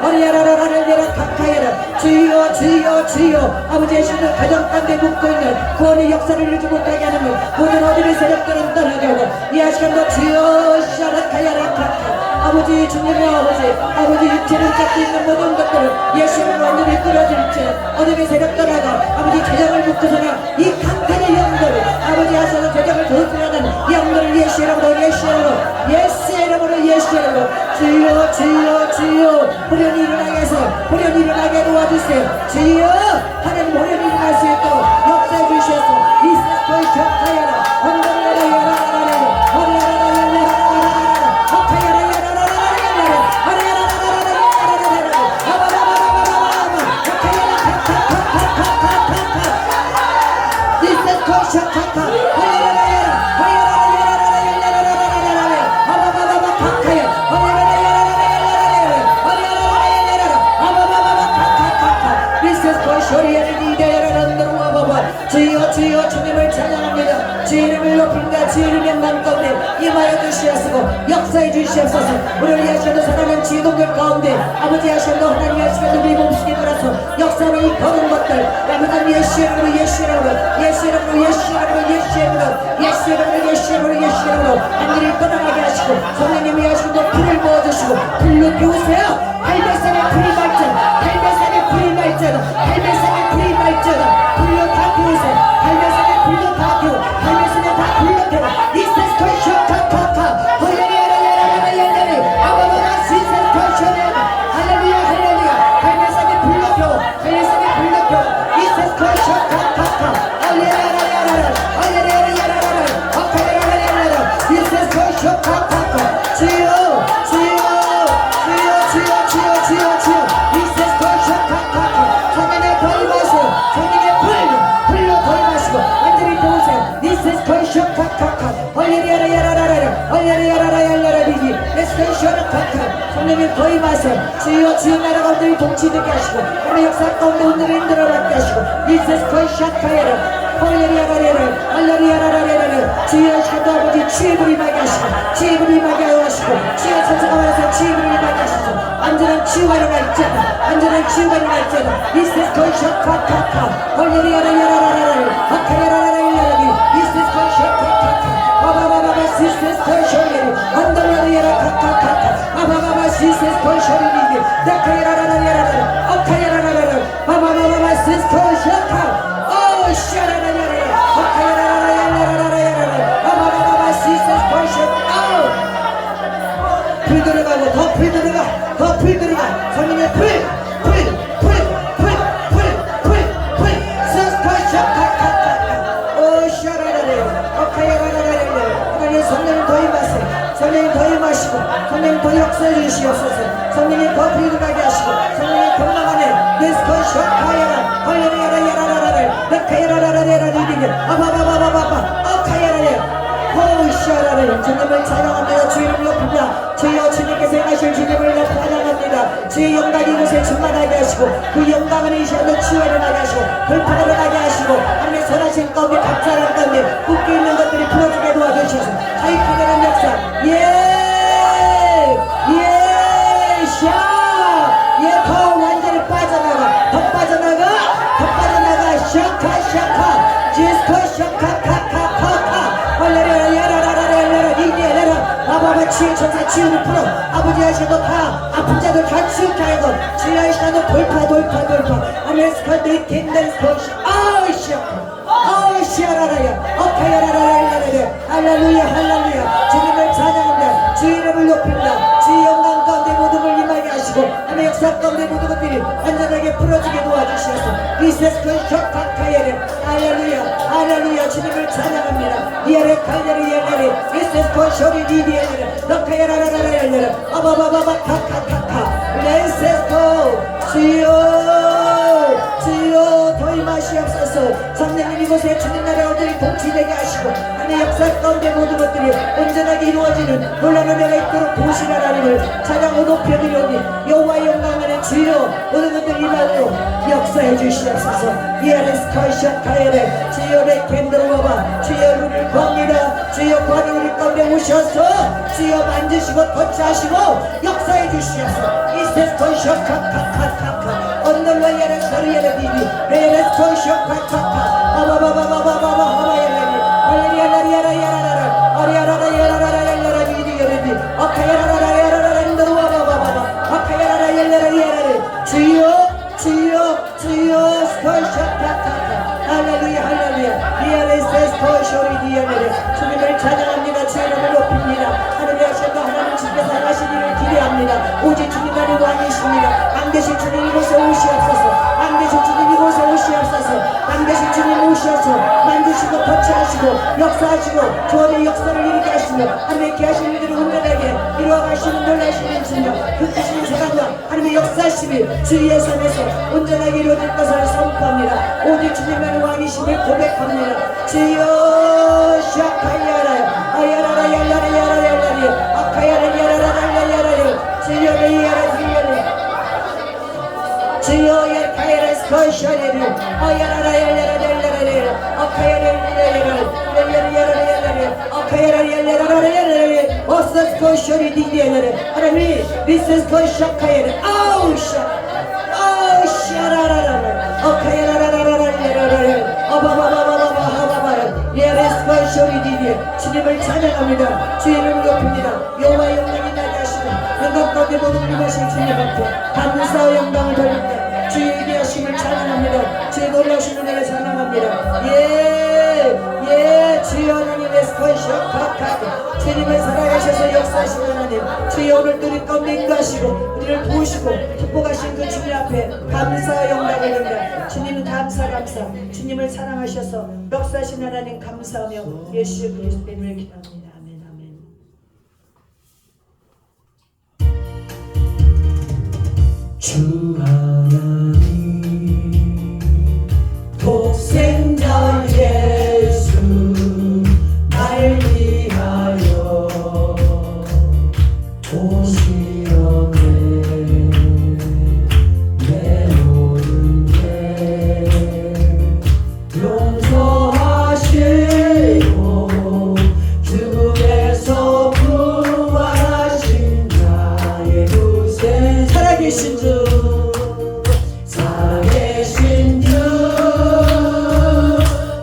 어리야라라라라라 카카야라 주여 주여 주여 아버지의 신을 가정 가운데 묶고있는 구원의 역사를 이루지 못하게 하는 것 모든 어둠의 세력들은 떠나게 하고 이 시간도 주여 샤라카야라 카카 아버지 주님의 아버지 육체를 잡고 있는 모든 것들을 예수를 완전히 끌어들일지 어둠의 세력 떠나가 아버지 재정을 묶어서나 이 강탄의 영들을 아버지 하셔서 재정을 도둑질하는 영들을 예수의 이름으로 예수의 이름으로 주여 주여 주여 불연이 일어나게 해서 불연이 일어나게 도와주세요. 주여 하나님 불연이 일어날 수 있도록 역사해 주셔서 이스라엘 셔카야라 헌정야라 야라라라라 주여 주여 주님을 찬양합니다. 주의 이름을 높입니다. 주의 이름의 영광 가운데 임하여 주시옵소서. 역사해 주시옵소서. 우리를 위하시는 사랑하는 주의 동들 가운데 아버지 하시는 하나님 하시는 우리 몸속에 들어서 역사를 이끄는 것들 아버지 예수의 이름으로 예수의 이름으로 예수의 이름으로 예수의 이름으로 예수의 이름으로 예수의 이름으로 예수의 이름으로 하늘을 떠나가게 하시고 성령님이 하시는 불을 부어주시고 불로 피우세요. 할배산의 불이 밝잖아. 할배산의 불이 밝잖아. 할배산의 불이 밝잖아. 불로 다 피우세요. 할배산의 불로 다 피우. 할배산의 다 불로 피우. 이세스 코쇼 카카카 할렐루야 아바바바 시세스 코쇼네 할렐루야 할렐루야 할배산의 불로 피우. 할배산의 불로 피우. 이세스 코쇼 카카카 할렐루야 할렐루야 아카야라라라라 이세스 코쇼 카카카 주여 이세스 코쇼 카카카 성령의 불 마시고 성령의 불로 덜 마시고 완전히 도우세요. 이세스 코쇼 카카카 얼레리아라야라라라리기 에스코쇼 카카 성령의 거의 마세요. 주여 주의 나라 가운데 동치되게 하시고 하나의 역사 가운데 오늘을 힘들어받게 하시고 이세스 코쇼 카야라 얼레리아라라라 주여 시간도 아버지 주의 불이 임하게 하시고 주의 불이 임하게 하시고 주의 천사가 와서 주의 불이 임하게 하시고 안전한 치유가 일어나 있잖아. 안전한 치유가 일어나 있잖아. 이세스 코쇼 카카카 얼레리아라야라라라 아카야라라라라라기 이세스 코쇼 카카카 아바바바바 시세스 코쇼리리 안달라리아라 카카카카 아바바바 시세스 코쇼리리 나카야라라라라라 아카야라라라라 아바바바바 시세스 코쇼카 오 샤라라라라 아카야라라라라라라라 아바바바바 시세스 코쇼 불 들어가고 더 불 들어가 성령의 불 스스카샤카카카 오 샤라라라 아카야라라라라 하나님 성령을 더 임하세요. 성령을 더 임하시고 성령을 더 역사해 주시옵소서. 성령이 더 불 들어가게 하시고 성령의 건강 안에 스스카샤카야라 헐레리아라야라라라 나카야라라라라리리게 아바바바바바바 아카야라라 호샤라를 주님을 찬양합니다. 주의 이름을 높입니다. 주여 주님께서 행하실 주님을 높이 찬양합니다. 주의 영광이 이곳에 충만하게 하시고 그 영광을 이 시간에 치유해 일어나게 하시고 불타게 일어나게 하시고 하나님의 선하신 가운데 감사하는 가운데 묶여있는 것들이 풀어지게 도와주셔서 자유케 되는 역사 더 완전히 빠져나가 더 빠져나가 샤카 지스코 샤카카카 치유 천사 치유를 풀어 아버지 하시고 다 아픈 자들 다 치유케 하고 주여 이 시간도 돌파 아메스카드 겐덴스코시 시아라라야 어카야라라라라라 할렐루야 주님을 찬양합니다. 주 이름을 높입니다. 주의 영광 가운데 모든 걸 임하게 하시고 하나님의 역사 가운데 모든 것들이 완전하게 풀어지게 도와주시옵소서. 리세스코 격파카예레 할렐루야 주님을 찬양합니다. 리아레 칼레리 예레레 리세스코 쇼리 디디에레 너카야라라라라라 아바바바바 카카카카 레세스코 주여 더 임하시옵소서. 성령님 이곳에 주님 나라 오늘이 통치되게 하시고 하나님의 역사 가운데 모든 것들이 온전하게 이루어지는 놀라운 은혜가 있도록 도우시는 하나님을 찬양하고 높여드리오니 여호와의 영광을 주여 모든 것들 임하도록 역사해 주시옵소서. 이아레스카이샤카에레 주여 레켄드로와바 주여 얼굴을 구합니다. 주여 구하는 우리 가운데 오셔서 주여 만지시고 터치하시고 역사해 주시옵소서. 이세스코이샤카카카카카 언더라이아레 서리아레 비비 레레스코이샤카카카 아바바바바바바바 하바야레리 알레리아라리아라야라라 아리아라라야라라야라라 비디여레비 아카야라라야라라란더와바바바바 아카야라라야라라야라레 주여 스코이샤카카카 할렐루야 리아레스코이쇼리디여레레 주님을 찬양합니다. 주 이름을 높입니다. 하늘의 하신다 하나님 주께서 하시기를 기대합니다. 오직 주님 나를 왕이십니다. 안 계신 주님 이곳에 오시옵소서. 안 계신 주님 이곳에 오시옵소서. 안 계신 주님 오셔서 만드시고 터치하시고 역사하시고 구원의 역사를 이루게 하시며 하나님의 기하신 일들을 온전하게 이루어가시는 놀라시는 주님 그 크신 사랑과 하나님의 역사심이 주의 삶에서 온전하게 이루어질 것을 선포합니다. 오직 주님만의 왕이심을 고백합니다. 주여 샤카야라 아야라라야라야라야라야라리 아카야라야라라야라야라리 주여 레이야라야라야라리 주여 야카야라스코샤레리 아야라라야라야라야라리 아카야라야라야라야라리 아카야라야라야라야라리 어서스코쇼리디야라리 하나님 리스코샤카야라 아우샤라라라라 아카야라라라야라리 아바바바바바바바바라 예레스코쇼리디디 주님을 찬양합니다. 주 이름을 높입니다. 여호와의 영광이 나게 하시고 영광 가운데 모든 임하신 주님 앞에 감사와 영광을 돌립니다. 주의 위대하심을 찬양합니다. 주의 놀라우신 은혜를 찬양합니다. 주여 하나님의 스코이쇼카카 주님을 살아가셔서 역사하신 하나님 주여 오늘도 우리 가운데 인도하시고 우리를 도우시고 축복하신 그 주님 앞에 감사와 영광을 드립니다. 주님은 감사 주님을 사랑하셔서 역사하신 하나님 감사하며 예수 그리스도의 이름을 기도합니다. 아멘 아멘. 주 하나님 독생자 예수 날 위하여 오시었네. 내 모든 죄 용서하시고 죽음에서 부활하신 나의 구세 살아계신 주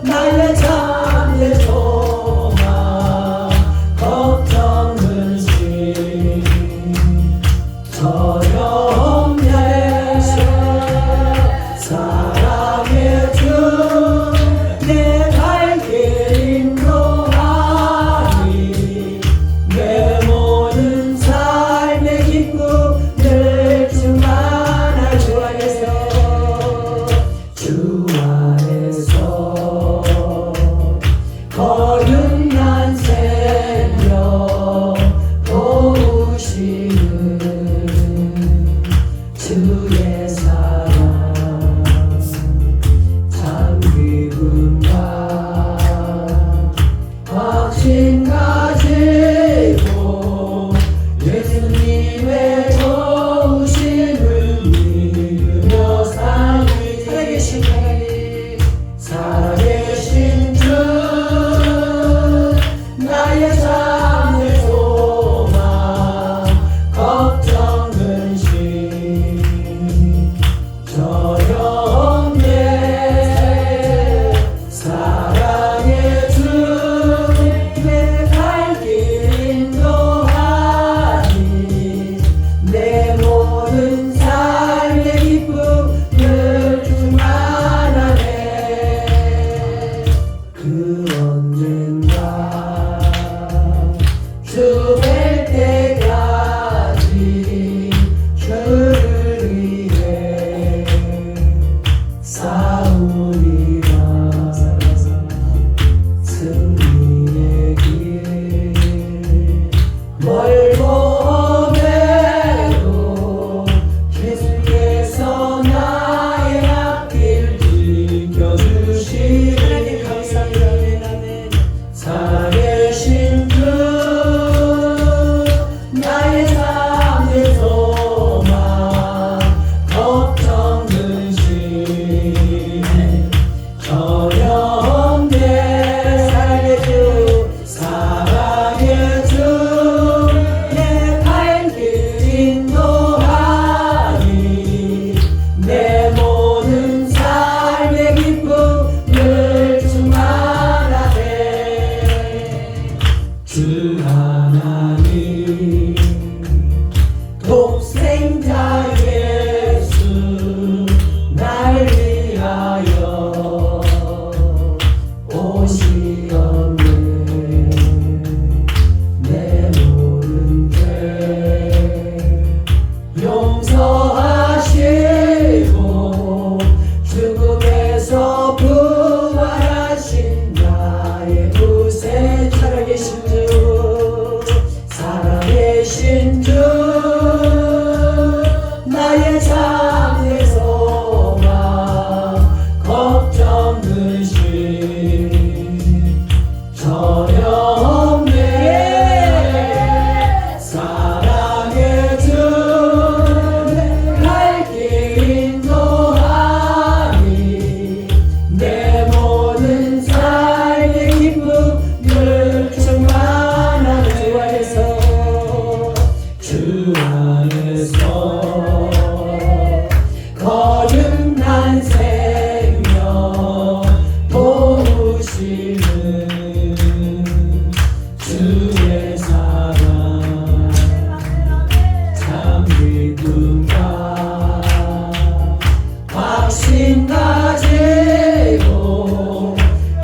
나의 참된 소망 걱정 근심 저렴해 사랑의 주 내 갈 길 인도하니 내 모든 삶의 기쁨 늘 충만할 주 안에서 주 안에서 거듭난 생명 도우시는 주의 사랑 참 기분과 확신 가지고 예수님의 도우심을 믿으며 살기 살아계신 하나님 살아계신 주 나의 삶의 소망 걱정 근심 용서하시고 죽음에서 부활하신 나의 구세 살아계신 주 살아계신 주 나의 장래 소망 걱정 근심 전혀 없네 사랑의 주 갈 길 인도하니 내 모든 삶의 기쁨을 충만한 주 안에서 거듭난 생명 도우시는 주의 사랑 참 기쁨과 확신 가지고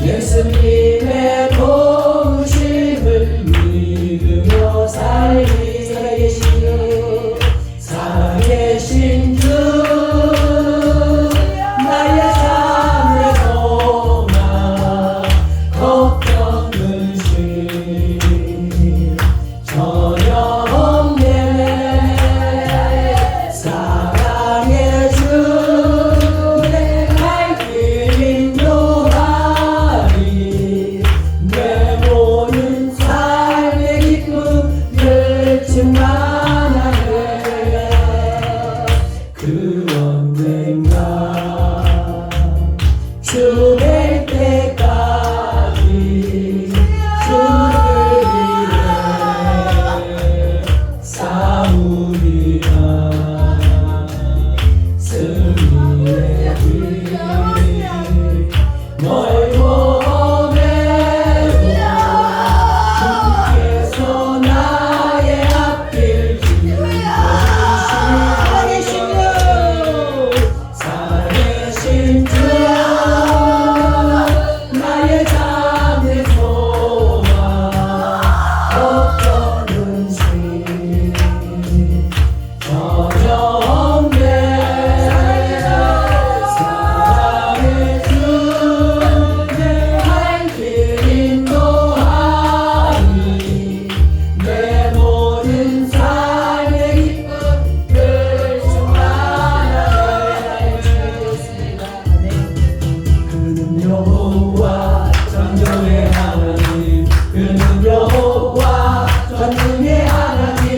예수님의 도우심을 믿으며 살아계신 주 나의 삶의 소망 걱정 근심 전혀 없네 사랑의 주 내 갈 길 인도하니 내 모든 삶의 기쁨을 충만하네 그 언젠가 주 뵐 때까지 주를 위해 싸우리라 승리의 길 멀고 험해도 주께서 나의 앞길 살아계신 주 나의 잠의 소망 걱정 근심 전혀 없네 사랑의 주 내 갈 길 인도하니 내 모든 삶의 기쁨을 충만하게 해주셨습니다. 그는 여호와 전능의 하나님 그는 여호와 전능의 하나님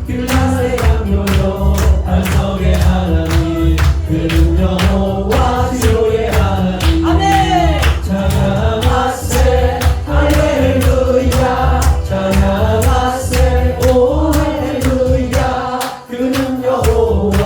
길라세 강요요 반석의 하나님 그는 여호와 지도의 하나님 아멘 찬양하세 할렐루야 찬양하세 오 할렐루야 그는 여호와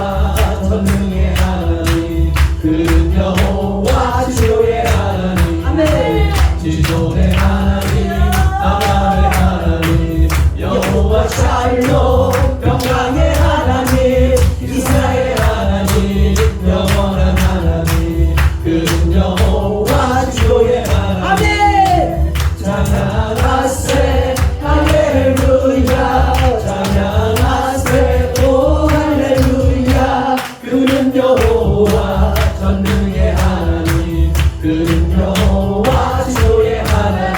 전능의 하나님 그는 여호와 지도의 하나님 아멘 지도의 하나님 아브라함의 하나님 여호와 샬롬 평강의 하나님 이스라엘의 하나님 영원한 하나님 그는 여호와 지도의 하나님 아멘 찬양하세 할렐루야 찬양하세 오 할렐루야 그는 여호와 전능의 하나님 그는 여호와 지도의 하나님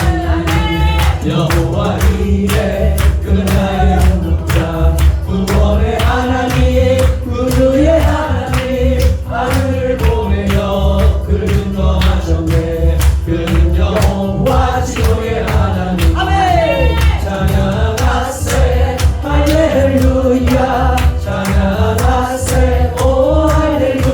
여호와 이레 그는 나의 영육자 구원의 하나님 구주의 하나님 하늘을 보내어 그를 떠나셨네 그는 여호와 지도의 하나님 아멘 찬양하세 할렐루야 찬양하세 오 할렐루야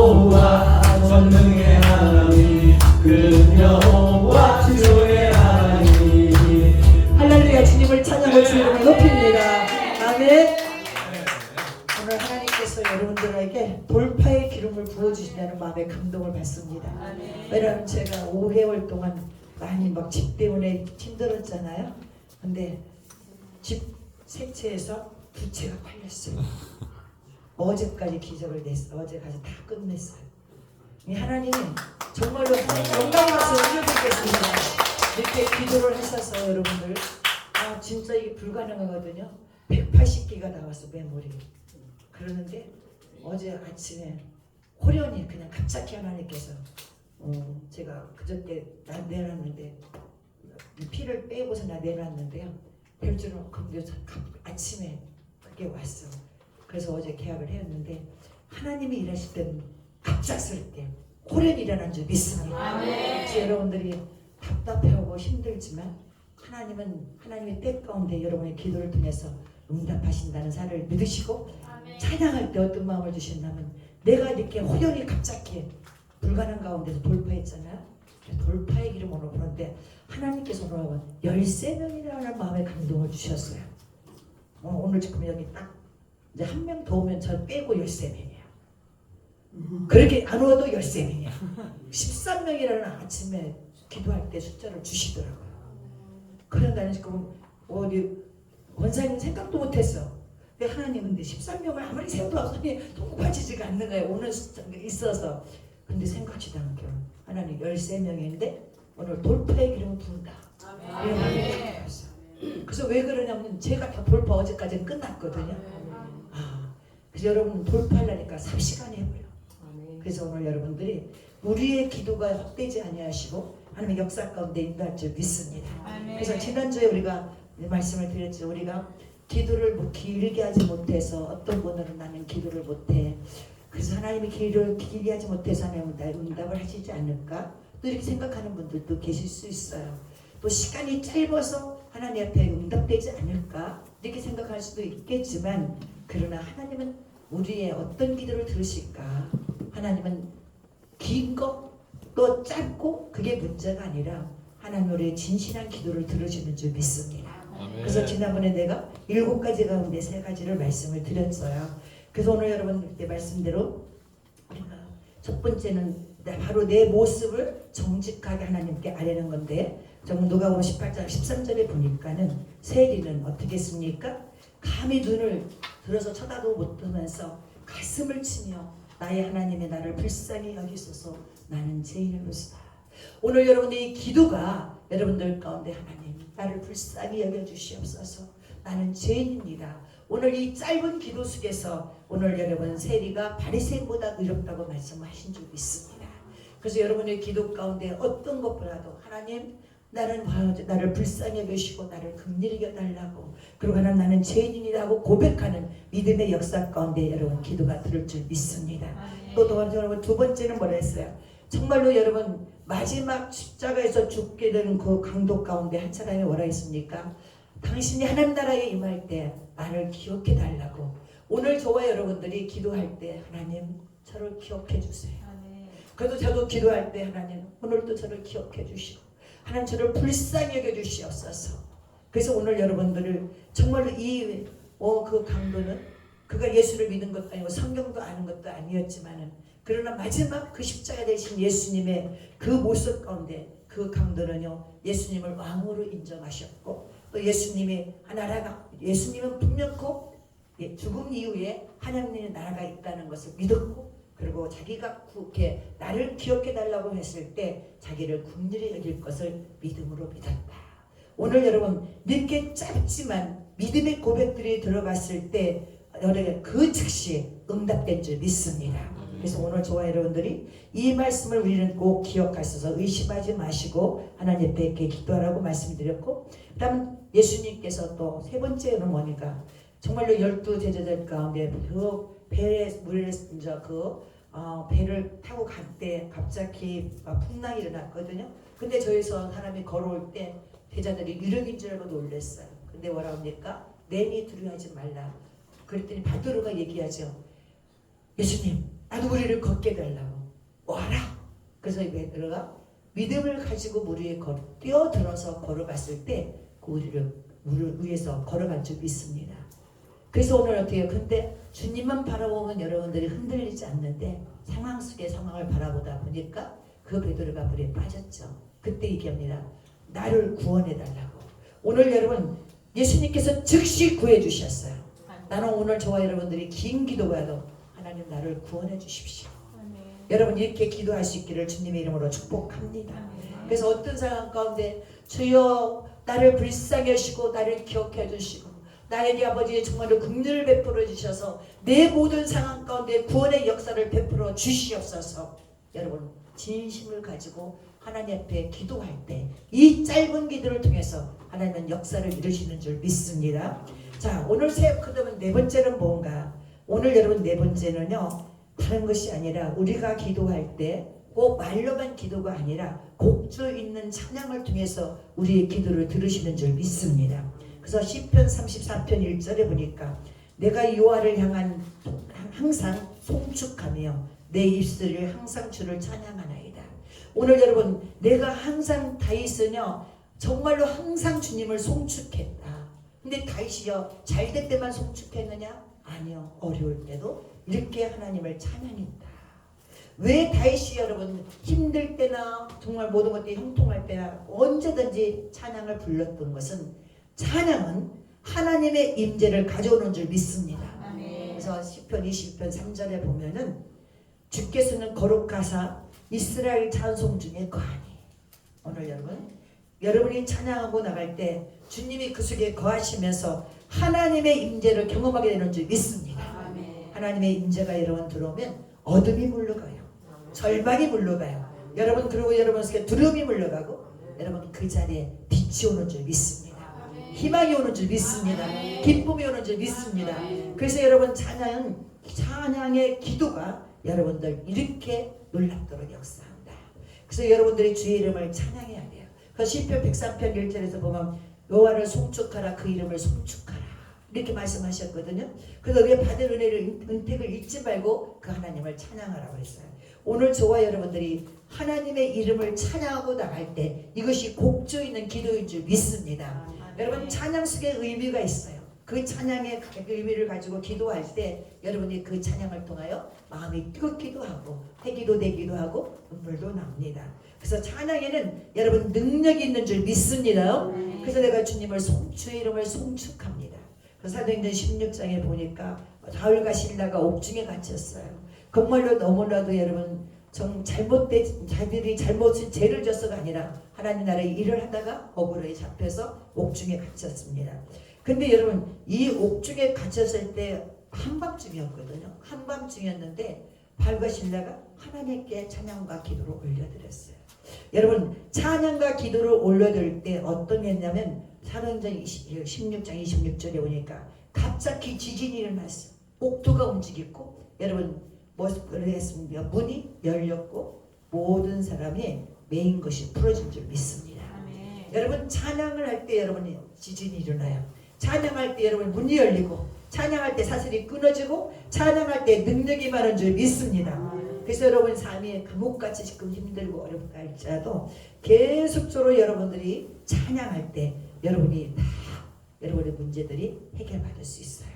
여호와 전능의 하나님 그 여호와 지존의 하나님. 할렐루야. 주님을 찬양하고 주님을 높입니다. 아멘. 오늘 하나님께서 여러분들에게 돌파의 기름을 부어주신다는 마음에 감동을 받습니다. 왜냐하면 제가 5개월 동안 많이 막 집 때문에 힘들었잖아요. 근데 집 세 채에서 2채가 팔렸어요. 어제까지 기적을 냈어요. 어제 가서 다 끝냈어요. 이 하나님이 정말로 영광받아서 올려드리겠습니다. 이렇게 기도를 하셔서 여러분들 진짜 이게 불가능하거든요. 180개가 나왔어 메모리. 그러는데 어제 아침에 호련히 그냥 갑자기 하나님께서 제가 그저께 내놨는데 피를 빼고서 내놨는데요. 별주로 아침에 그게 왔어. 그래서 어제 계약을 했는데 하나님이 일하실 때는 갑작스럽게 호련히 일어난 줄 믿습니다. 그래서 여러분들이 답답해하고 힘들지만 하나님의 때 가운데 여러분의 기도를 통해서 응답하신다는 사실을 믿으시고 찬양할 때 어떤 마음을 주신다면 내가 이렇게 호련히 갑자기 불가능 가운데서 돌파했잖아요. 돌파의 기름 오늘 보는데 하나님께서 오늘 13명이라는 마음의 감동을 주셨어요. 오늘 지금 여기 딱 이제 한 명 더 오면 저 빼고 13명이야. 그렇게 안 와도 13명이야. 13명이라는 아침에 기도할 때 숫자를 주시더라고요. 그런 나는 지금 어디 원사님 생각도 못했어. 근데 하나님 근데 13명을 아무리 세워도 손이 통과지지가 않는 거예요. 오늘 숫자가 있어서. 근데 생각지도 않게 하나님 13명인데 오늘 돌파의 기름을 부은다. 그래서 왜 그러냐면 제가 다 돌파 어제까지는 끝났거든요. 그래서 여러분 돌파하려니까 3시간 해버려. 그래서 오늘 여러분들이 우리의 기도가 헛되지 아니하시고 하나님의 역사 가운데 인도할 줄 믿습니다. 그래서 지난주에 우리가 말씀을 드렸죠. 우리가 기도를 뭐 길게 하지 못해서 어떤 분들은 나는 기도를 못해. 그래서 하나님이 기도를 길게 하지 못해서 하나님은 나의 응답을 하시지 않을까? 또 이렇게 생각하는 분들도 계실 수 있어요. 또 시간이 짧아서 하나님 앞에 응답되지 않을까? 이렇게 생각할 수도 있겠지만 그러나 하나님은 우리의 어떤 기도를 들으실까? 하나님은 긴 거 또 짧고 그게 문제가 아니라 하나님 우리의 진실한 기도를 들어주는 줄 믿습니다. 그래서 지난번에 내가 7가지 가운데 3가지를 말씀을 드렸어요. 그래서 오늘 여러분 그때 말씀대로 첫 번째는 바로 내 모습을 정직하게 하나님께 아뢰는 건데 누가복음 18장 13절에 보니까는 세리는 어떻게 했습니까? 감히 눈을 들어서 쳐다도 못하면서 가슴을 치며 나의 하나님의 나를 불쌍히 여기소서 나는 죄인으로서다. 오늘 여러분의 이 기도가 여러분들 가운데 하나님 나를 불쌍히 여겨주시옵소서 나는 죄인입니다. 오늘 이 짧은 기도 속에서 오늘 여러분 세리가 바리새인보다 의롭다고 말씀하신 줄 믿습니다. 그래서 여러분의 기도 가운데 어떤 것보다도 하나님 나를 불쌍히 여기시고 나를 긍휼히 여달라고 그리고 하나님 나는 죄인이라고 고백하는 믿음의 역사 가운데 여러분 기도가 들을 줄 믿습니다. 또 여러분 두 번째는 뭐라 했어요? 정말로 여러분 마지막 십자가에서 죽게 되는 그 강도 가운데 한 사람이 뭐라 했습니까? 당신이 하나님 나라에 임할 때 나를 기억해 달라고. 오늘 저와 여러분들이 기도할 때 하나님 저를 기억해 주세요. 그래도 저도 기도할 때 하나님 오늘도 저를 기억해 주시고 하나님 저를 불쌍히 여겨 주시옵소서. 그래서 오늘 여러분들을 정말로 그 강도는 그가 예수를 믿은 것도 아니고 성경도 아는 것도 아니었지만은 그러나 마지막 그 십자가 되신 예수님의 그 모습 가운데 그 강도는요 예수님을 왕으로 인정하셨고 또 예수님은 분명코 죽음 이후에 하나님의 나라가 있다는 것을 믿었고 그리고 자기가 그렇게 나를 기억해 달라고 했을 때 자기를 긍휼히 여길 것을 믿음으로 믿었다. 오늘 여러분 믿게 짧지만 믿음의 고백들이 들어갔을 때 여러분 그 즉시 응답된 줄 믿습니다. 그래서 오늘 저와 여러분들이 이 말씀을 우리는 꼭 기억하셔서 의심하지 마시고 하나님 앞에 기도하라고 말씀드렸고 그다음 예수님께서 또 세 번째는 뭐니까 정말로 12제자들 가운데 그 배를 타고 갈 때 갑자기 풍랑이 일어났거든요. 근데 저기서 사람이 걸어올 때 제자들이 유령인 줄 알고 놀랐어요. 근데 뭐라고 합니까? 내니 두려워하지 말라. 그랬더니 바드로가 얘기하죠. 예수님 나도 우리를 걷게 달라고 와라. 그래서 베드로가 믿음을 가지고 물 위에 뛰어들어서 걸어갔을 때 그 물 위에서 걸어갈 줄 믿습니다. 그래서 오늘 어떻게 해요? 근데 주님만 바라보면 여러분들이 흔들리지 않는데 상황 속의 상황을 바라보다 보니까 그 베드로가 물에 빠졌죠. 그때 얘기합니다. 나를 구원해 달라고. 오늘 여러분 예수님께서 즉시 구해 주셨어요. 나는 오늘 저와 여러분들이 긴 기도가도 하나님 나를 구원해 주십시오. 여러분 이렇게 기도할 수 있기를 주님의 이름으로 축복합니다. 그래서 어떤 상황 가운데 주여 나를 불쌍히 하시고 나를 기억해 주시고 나에게 아버지 정말로 긍휼을 베풀어 주셔서 내 모든 상황 가운데 구원의 역사를 베풀어 주시옵소서. 여러분 진심을 가지고 하나님 앞에 기도할 때 이 짧은 기도를 통해서 하나님은 역사를 이루시는 줄 믿습니다. 자, 오늘 새벽기도는 네 번째는 뭔가? 오늘 여러분 네 번째는요, 다른 것이 아니라 우리가 기도할 때 꼭 말로만 기도가 아니라 곡조 있는 찬양을 통해서 우리의 기도를 들으시는 줄 믿습니다. 그래서 시편 34편 1절에 보니까 내가 여호와를 향한 항상 송축하며 내 입술을 항상 주를 찬양하나이다. 오늘 여러분 내가 항상 다윗은요 정말로 항상 주님을 송축했다. 근데 다윗이요 잘될 때만 송축했느냐? 아니요, 어려울 때도 이렇게 하나님을 찬양했다. 왜 다윗이 여러분 힘들 때나 정말 모든 것들이 형통할 때나 언제든지 찬양을 불렀던 것은 찬양은 하나님의 임재를 가져오는 줄 믿습니다. 그래서 시편 20편 3절에 보면은 주께서는 거룩하사 이스라엘 찬송 중에 거하니. 오늘 여러분이 찬양하고 나갈 때 주님이 그 속에 거하시면서 하나님의 임재를 경험하게 되는 줄 믿습니다. 하나님의 임재가 여러분 들어오면 어둠이 물러가요. 절망이 물러가요. 여러분 그리고 여러분 속에 두려움이 물러가고 여러분 그 자리에 빛이 오는 줄 믿습니다. 희망이 오는 줄 믿습니다. 기쁨이 오는 줄 믿습니다. 그래서 여러분 찬양의 기도가 여러분들 이렇게 놀랍도록 역사한다. 그래서 여러분들이 주의 이름을 찬양해야 돼요. 그 시편 103편 1절에서 보면 여호와를 송축하라 그 이름을 송축하라 이렇게 말씀하셨거든요. 그래서 왜 받은 은택을 잊지 말고 그 하나님을 찬양하라고 했어요. 오늘 저와 여러분들이 하나님의 이름을 찬양하고 나갈 때 이것이 곡조 있는 기도인 줄 믿습니다. 여러분 찬양 속에 의미가 있어요. 그 찬양의 의미를 가지고 기도할 때 여러분이 그 찬양을 통하여 마음이 뜨겁기도 하고 회기도 되기도 하고 눈물도 납니다. 그래서 찬양에는 여러분 능력이 있는 줄 믿습니다. 그래서 내가 주님을 주의 이름을 송축합니다. 그 사도행전 16장에 보니까 다윗과 신라가 옥중에 갇혔어요. 정말로 너무나도 여러분 자기들이 잘못을 죄를 져서가 아니라 하나님 나라의 일을 하다가 억울하게 잡혀서 옥중에 갇혔습니다. 근데 여러분 이 옥중에 갇혔을 때 한밤중이었거든요. 한밤중이었는데 바울과 실라가 하나님께 찬양과 기도를 올려드렸어요. 여러분 찬양과 기도를 올려드릴 때 어떤 게 있냐면 사도행전 16장 26절에 보니까 갑자기 지진이 일어났어요. 옥토가 움직였고 여러분 그랬습니다. 문이 열렸고 모든 사람이 메인 것이 풀어진 줄 믿습니다. 여러분 찬양을 할 때 여러분이 지진이 일어나요. 찬양할 때 여러분 문이 열리고 찬양할 때 사슬이 끊어지고 찬양할 때 능력이 많은 줄 믿습니다. 그래서 여러분 삶이 감옥같이 지금 힘들고 어렵다 할지라도 계속적으로 여러분들이 찬양할 때 여러분이 다 여러분의 문제들이 해결받을 수 있어요.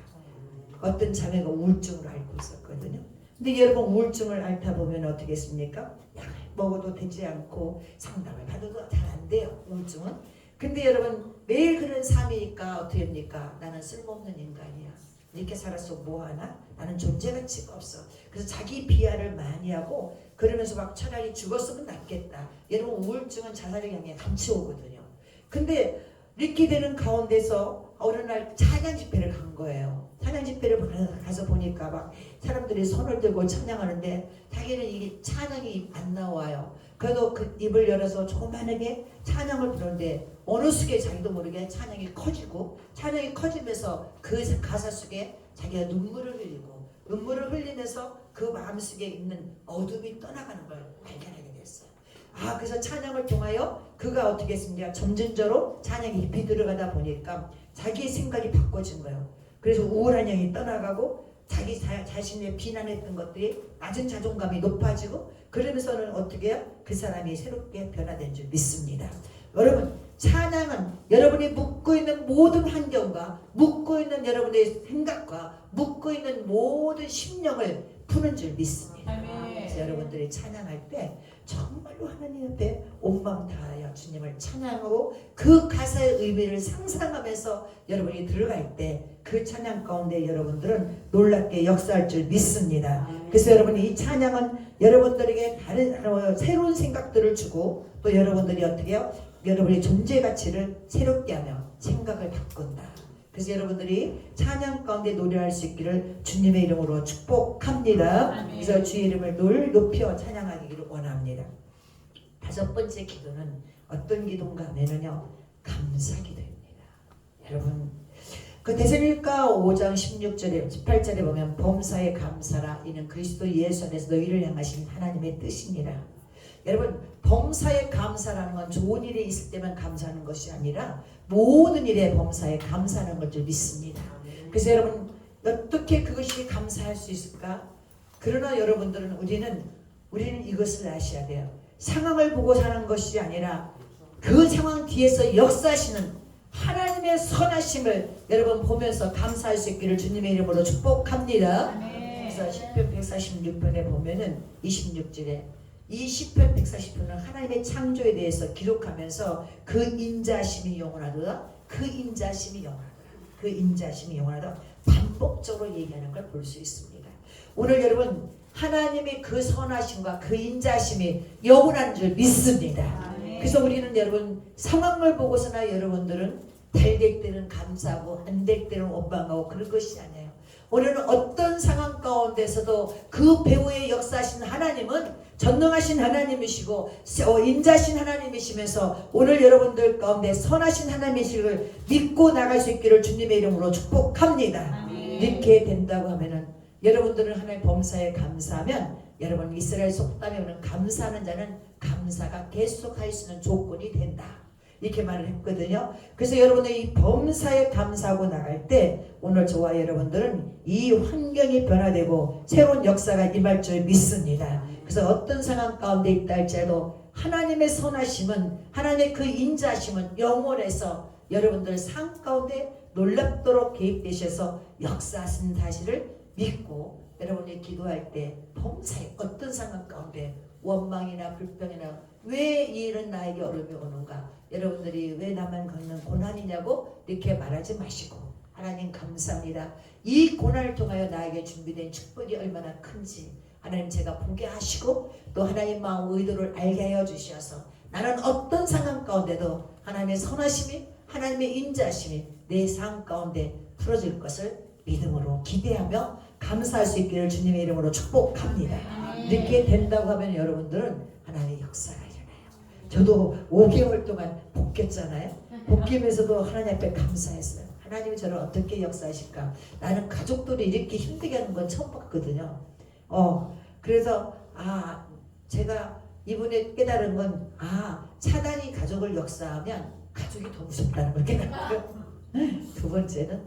어떤 자매가 우울증을 앓고 있었거든요. 근데 여러분 우울증을 앓다 보면 어떻게 했습니까? 약을 먹어도 되지 않고 상담을 받아도 잘 안 돼요. 우울증은. 근데 여러분 매일 그런 삶이니까 어떻게 합니까? 나는 쓸모없는 인간이야. 이렇게 살아서 뭐하나? 나는 존재 가치가 없어. 그래서 자기 비하를 많이 하고 그러면서 막 차라리 죽었으면 낫겠다. 여러분 우울증은 자살을 향해 같이 오거든요. 근데 이렇게 되는 가운데서 어느 날 찬양 집회를 간 거예요. 찬양 집회를 가서 보니까 막 사람들이 손을 들고 찬양하는데 자기는 이게 찬양이 안 나와요. 그래도 그 입을 열어서 조그만하게 찬양을 부르는데 어느 순간 자기도 모르게 찬양이 커지고 찬양이 커지면서 그 가사 속에 자기가 눈물을 흘리면서 그 마음속에 있는 어둠이 떠나가는 걸 발견하게 됐어요. 그래서 찬양을 통하여 그가 어떻게 했습니까? 점진적으로 찬양이 깊이 들어가다 보니까 자기의 생각이 바꿔진 거예요. 그래서 우울한 영이 떠나가고 자기 자신의 비난했던 것들이 낮은 자존감이 높아지고 그러면서는 어떻게 해요? 그 사람이 새롭게 변화된 줄 믿습니다. 여러분 찬양은 여러분이 묻고 있는 모든 환경과 묻고 있는 여러분의 생각과 묻고 있는 모든 심령을 푸는 줄 믿습니다. 그래서 여러분들이 찬양할 때 정말로 하나님 앞에 온 마음 다하여 주님을 찬양하고 그 가사의 의미를 상상하면서 여러분이 들어갈 때 그 찬양 가운데 여러분들은 놀랍게 역사할 줄 믿습니다. 그래서 여러분이 이 찬양은 여러분들에게 다른 새로운 생각들을 주고 또 여러분들이 어떻게 해요? 여러분의 존재 가치를 새롭게 하며 생각을 바꾼다. 그래서 여러분들이 찬양 가운데 노래할 수 있기를 주님의 이름으로 축복합니다. 그래서 주의 이름을 늘 높여 찬양하기를 원합니다. 다섯 번째 기도는 어떤 기도인가 하면요, 감사 기도입니다. 여러분 그 데살로니가 5장 16절에 18절에 보면 범사에 감사라 이는 그리스도 예수 안에서 너희를 향하신 하나님의 뜻이니라. 여러분 범사에 감사라는 건 좋은 일이 있을 때만 감사하는 것이 아니라 모든 일에 범사에 감사하는 걸 줄 믿습니다. 그래서 여러분 어떻게 그것이 감사할 수 있을까? 그러나 여러분들은 우리는 이것을 아셔야 돼요. 상황을 보고 사는 것이 아니라 그 상황 뒤에서 역사하시는 하나님의 선하심을 여러분 보면서 감사할 수 있기를 주님의 이름으로 축복합니다. 그래서 시편 146편에 보면은 26절에 이 시편 140편은 하나님의 창조에 대해서 기록하면서 그 인자심이 영원하도다. 그 인자심이 영원하도다. 그 인자심이 영원하도다. 반복적으로 얘기하는 걸 볼 수 있습니다. 오늘 여러분 하나님의 그 선하심과 그 인자심이 영원한 줄 믿습니다. 그래서 우리는 여러분 상황을 보고서나 여러분들은 잘 될 때는 감사하고 안 될 때는 원망하고 그럴 것이 아니에요. 오늘은 어떤 상황 가운데서도 그 배후에 역사하신 하나님은 전능하신 하나님이시고 인자신 하나님이시면서 오늘 여러분들 가운데 선하신 하나님이시를 믿고 나갈 수 있기를 주님의 이름으로 축복합니다. 이렇게 된다고 하면은 여러분들은 하나님의 범사에 감사하면 여러분 이스라엘 속담에 오는 감사하는 자는 감사가 계속할 수 있는 조건이 된다. 이렇게 말을 했거든요. 그래서 여러분의 이 범사에 감사하고 나갈 때 오늘 저와 여러분들은 이 환경이 변화되고 새로운 역사가 임할 줄 믿습니다. 그래서 어떤 상황 가운데 있다 할지라도 하나님의 선하심은 하나님의 그 인자심은 영원해서 여러분들 삶 가운데 놀랍도록 개입되셔서 역사하신 사실을 믿고 여러분이 기도할 때 범사에 어떤 상황 가운데 원망이나 불평이나 왜 이 일은 나에게 어려움이 오는가, 여러분들이 왜 나만 겪는 고난이냐고 이렇게 말하지 마시고 하나님 감사합니다. 이 고난을 통하여 나에게 준비된 축복이 얼마나 큰지 하나님 제가 보게 하시고 또 하나님 마음 의도를 알게 하여 주셔서 나는 어떤 상황 가운데도 하나님의 선하심이 하나님의 인자심이 내 삶 가운데 풀어질 것을 믿음으로 기대하며 감사할 수 있기를 주님의 이름으로 축복합니다. 이렇게 된다고 하면 여러분들은 하나님의 역사가 일어나요. 저도 5개월 동안 복귀했잖아요. 복귀면서도 하나님 앞에 감사했어요. 하나님이 저를 어떻게 역사하실까. 나는 가족들이 이렇게 힘들게 하는 건 처음 봤거든요. 그래서 제가 이번에 깨달은 건 사단이 가족을 역사하면 가족이 더 무섭다는 걸 깨달았고요. 두 번째는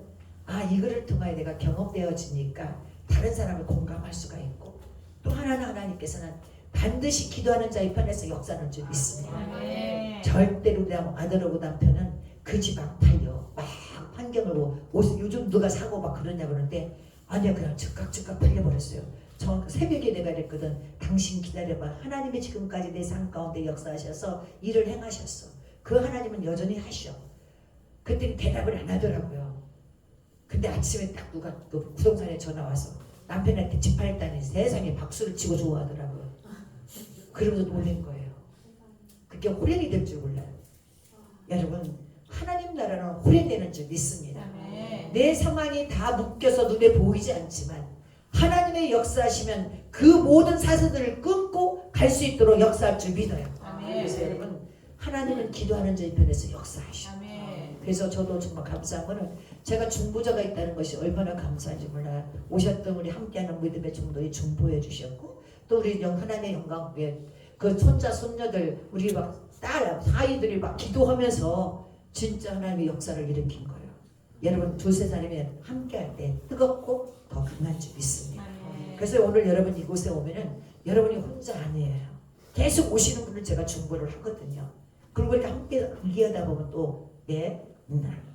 이거를 통하여 내가 경험되어지니까 다른 사람을 공감할 수가 있고 또 하나는 하나님께서는 반드시 기도하는 자의 편에서 역사하는 줄 믿습니다. 절대로 그냥 아들하고 남편은 그 집 안 팔려 막 환경을 요즘 누가 사고 막 그러냐 그러는데 아니야 그냥 즉각 팔려버렸어요. 저 새벽에 내가 그랬거든. 당신 기다려봐. 하나님이 지금까지 내 삶 가운데 역사하셔서 일을 행하셨어. 그 하나님은 여전히 하셔. 그때 대답을 안 하더라고요. 근데 아침에 딱 누가 그 부동산에 전화 와서 남편한테 집 팔았다니 세상에 박수를 치고 좋아하더라고요. 그러면서 놀란 거예요. 그게 호련이 될 줄 몰라요. 여러분 하나님 나라는 호련되는 줄 믿습니다. 내 상황이 다 묶여서 눈에 보이지 않지만 하나님의 역사하시면 그 모든 사슬들을 끊고 갈 수 있도록 역사할 줄 믿어요. 그래서 여러분 하나님은 기도하는 자의 편에서 역사하셔. 그래서 저도 정말 감사한 거는 제가 중보자가 있다는 것이 얼마나 감사한지 몰라요. 오셨던 우리 함께하는 믿음의 종들이 중보해 주셨고 또 우리 하나님의 영광에 그 손자 손녀들 우리 막 딸 사이들이 막 기도하면서 진짜 하나님의 역사를 일으킨 거예요. 여러분 두세 사람이 함께 할 때 뜨겁고 더 강한 줄 믿습니다. 그래서 오늘 여러분 이곳에 오면은 여러분이 혼자 아니에요. 계속 오시는 분을 제가 중보를 하거든요. 그리고 이렇게 함께 함께하다 보면 또